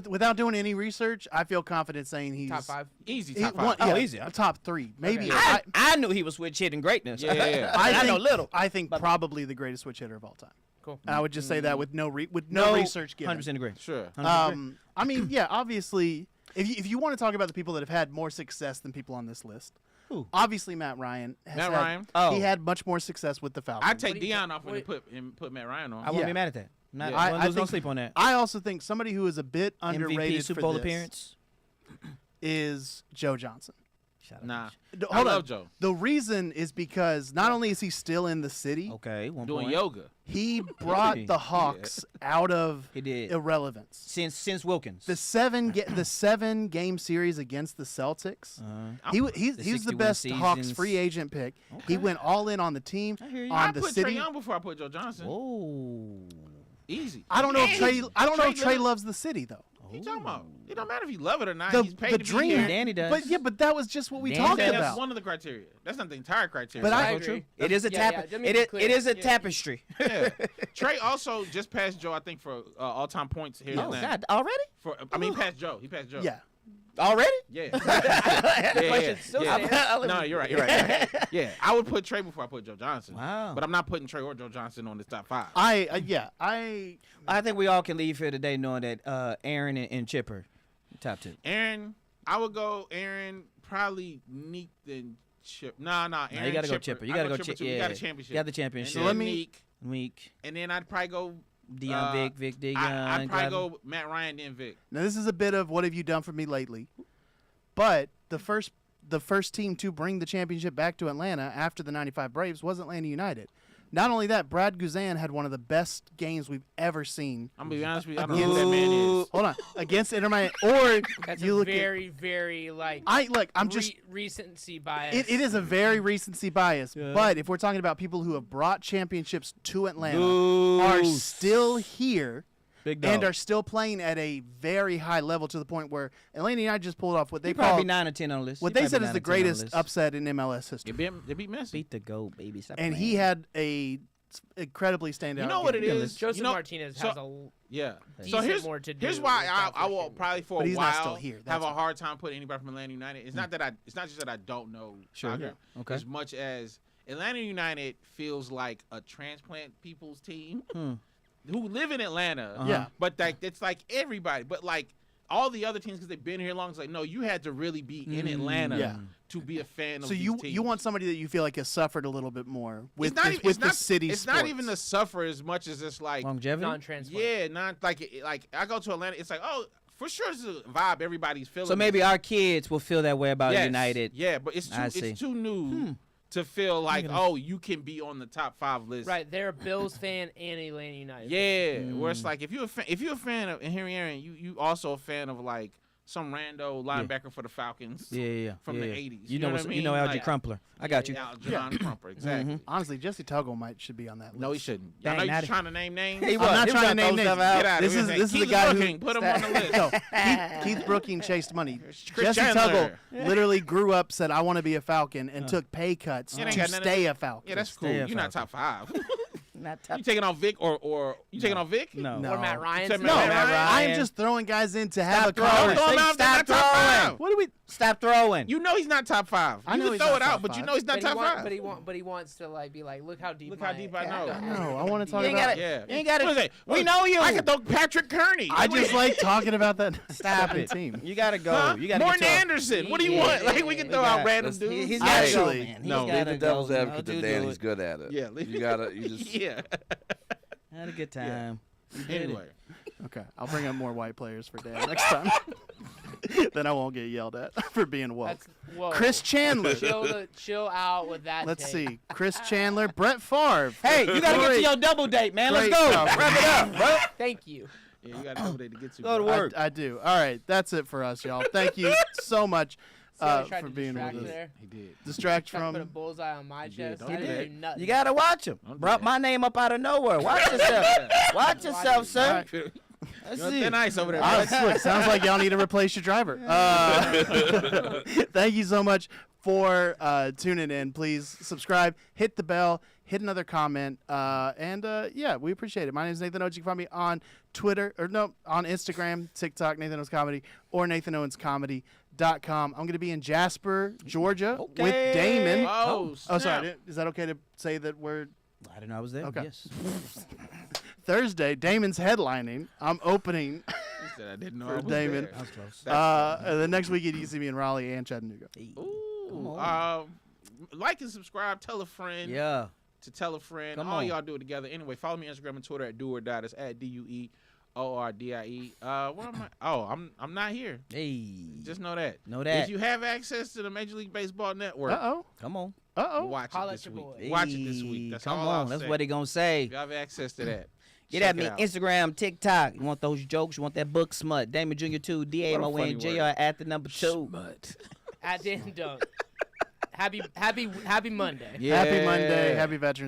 Without doing any research, I feel confident saying he's top 5. easy he- top 5. one- Oh, yeah, easy. top 3, maybe. Okay. I knew he was switch hitting greatness. Yeah. I know little. I think probably the greatest switch hitter of all time. Cool. And I would just say that with no research given. 100% agree. Sure. 100% I mean, yeah, obviously, if you want to talk about the people that have had more success than people on this list, Who? obviously Matt Ryan. Matt Ryan? Oh. He had much more success with the Falcons. I'd take What do you Dion think- off and put Matt Ryan on. I won't Yeah. be mad at that. Not, Yeah. I lose no think- sleep on that. I also think somebody who is a bit underrated MVP Super for Bowl this appearance. is Joe Johnson. Shout out. Nah. I Hold love on. Joe. The reason is because not only is he still in the city, Okay, 1 Doing point. yoga. he brought Really? the Hawks out of He did. irrelevance. Since Wilkins. The 7 game series against the Celtics. He's the 61 best Hawks seasons. free agent pick. Okay. He went all in on the team, I hear you. on I the put city. Trae Young before I put Joe Johnson. Whoa. Easy. I don't know if Trey. I don't know if Trey Lillard- loves the city though. What you talking about? It don't matter if you love it or not. The- He's paid the to dream- be here. Danny does. But that was just what we Danny talked does. That's about. one of the criteria. That's not the entire criteria. But I- agree. It is a Yeah, tap. let me It be is. clear. It is a Yeah. tapestry. Yeah. Trey also just passed Joe, I think, for all-time points here in Oh Atlanta. God! Already? He passed Joe. He passed Joe. Yeah. Already? Yeah. question still stands. No, you're right. You're right. Yeah, I would put Trey before I put Joe Johnson. Wow. But I'm not putting Trey or Joe Johnson on this top 5. I think we all can leave here today knowing that Aaron and Chipper, top 2. Aaron, I would go Aaron, probably Neek, then Chip. Nah, Aaron, No, you gotta go Chipper. Chipper. You I gotta go Chipper Chipper. too. Yeah. You got a championship. You got the championship. And So then let me- Neek, Week. and then I'd probably go Dion, Vic, Dion. I'd probably Glavin. go Matt Ryan, then Vic. Now this is a bit of what have you done for me lately, but the first team to bring the championship back to Atlanta after the '95 Braves was Atlanta United. Not only that, Brad Guzan had one of the best games we've ever seen. I'm gonna be honest with you. I don't know who that man is. Hold on, against Inter Miami, or That's you a look very, very like. I'm just. recency bias. It is a very recency bias, but if we're talking about people who have brought championships to Atlanta, are still here, Big dog. and are still playing at a very high level to the point where Atlanta United just pulled off what they He probably call 9 or 10 on the list. what He they said probably is 9 the or 10 on greatest list. upset in MLS history. They beat Messi. Beat the GOAT, baby. Stop And he playing. had a incredibly standout. You know what it game. is? Joseph You know- Martinez so- has a Yeah. decent So here's more to do. here's why with I that will first probably for But a he's while not still here, that's have a why. hard time putting anybody from Atlanta United. It's not that it's not just that I don't know Sure, soccer, yeah. Okay. as much as Atlanta United feels like a transplant people's team who live in Atlanta. Yeah. But like it's like everybody, but like all the other teams because they've been here long. It's like no, you had to really be in Atlanta Yeah. to be a fan of So these you teams. you want somebody that you feel like has suffered a little bit more with It's not the, even- with it's the not- city. It's not even the suffer as much as it's like Longevity? non-transplant. yeah, not like I go to Atlanta. It's like oh, for sure it's a vibe everybody's feeling. So maybe our kids will feel that way about Yes, United. Yeah, but it's I see. too new to feel like oh you can be on the top 5 list. Right, they're a Bills fan and Atlanta United. Yeah, where it's like if you're a fan of and here Aaron, you also a fan of like some rando linebacker for the Falcons. Yeah. From the yeah. 80s. You know what what's, I mean? you know Algie Like, Crumpler. I got you. John Crumper, exactly. Honestly, Jesse Tuggle should be on that list. No, he shouldn't. I Dang, know you're not- trying to name names. He I'm was. not He was trying to throw name stuff names. out. Get out This of is here. this is the Keith guy Brooking, put him on the list. No, Keith Brooking chased money. Chris Jesse Tuggle Chandler. literally grew up, said I want to be a Falcon, and took pay cuts It ain't to got nothing to stay do- a Falcon. Yeah, that's cool. Stay a You're not top 5. Not top. You taking on Vic or you taking on Vic? No. No. Or Matt Ryan. Said No, Matt Ryan. I am Ryan. just throwing guys in to have Stop a throwing. Don't conversation. throw him out. Stop That's not top throwing. 5. What do we? Stop throwing. You know he's not top 5. I You know can he's throw not it out, top but you 5. know he's not top 5. But he wants to like be like, look how deep. Look how deep I know. No, I want to talk You ain't about. gotta- Yeah. You ain't gotta- What is it? we know you. I can throw Patrick Kearney. I just like talking about that. Stop fucking it. team. You gotta go. Huh? You gotta Morton get to a- Anderson. What do you Yeah, want? yeah, Like we can yeah. throw We out got- random Let's- dudes. He's Actually, gotta go, man. He's no. Leave gotta the devil's go. advocate No, to do Dan. it. He's good at it. Yeah. You just Yeah. Had a good time. Anyway. Okay, I'll bring up more white players for Dan next time. Then I won't get yelled at for being woke. That's whoa. Chris Chandler. Chill out with that. Let's take. see. Chris Chandler, Brett Favre. Hey, you gotta get to Great- your double date, man. Let's great go. stuff. Wrap it up, bro. Thank you. Yeah, you got a couple days to get to. Go to bro. work. I do. All right, that's it for us, y'all. Thank you so much See how I tried for to being distract with us. there? He did. Distract Tried to put a from. bullseye on my chest. don't I do didn't that. do nothing. You gotta watch him. Don't do Brought that. my name up out of nowhere. Watch yourself. Watch yourself, sir. Let's You're see. thin ice over there. Ah, bud. look, sounds like y'all need to replace your driver. Thank you so much for tuning in. Please subscribe, hit the bell, hit another comment, and yeah, we appreciate it. My name is Nathan Owens. You can find me on Twitter on Instagram, TikTok, Nathan Owens Comedy, or NathanOwensComedy.com. I'm going to be in Jasper, Georgia, with Damon. Oh, Oh, sorry. snap. Is that okay to say that we're I didn't know I was there. Okay. Yes. Thursday? Damon's headlining. I'm opening. He said I didn't know For I was Damon. there. That was close. And the next weekend you can see me in Raleigh and Chattanooga. Ooh, on. like and subscribe. Tell a friend. Yeah. To tell a friend. Come All on. y'all do it together. Anyway, follow me on Instagram and Twitter at DoOrDie. That's at DueOrdie. Where am I? Oh, I'm not here. Hey. Just know that. Know that. If you have access to the Major League Baseball Network, Uh-oh. Come on. Uh-oh. watch Holla it at this your week. boy. Watch it this week. That's Come all on. I'll That's say. what he gonna say. If you have access to that, Get check at me, it out. Instagram, TikTok. You want those jokes? You want that book smut? Damon Jr. 2, What a funny DAMONJR word. at the number 2. At Dan Dunk. Happy Monday. Yeah. Happy Monday. Happy Veterans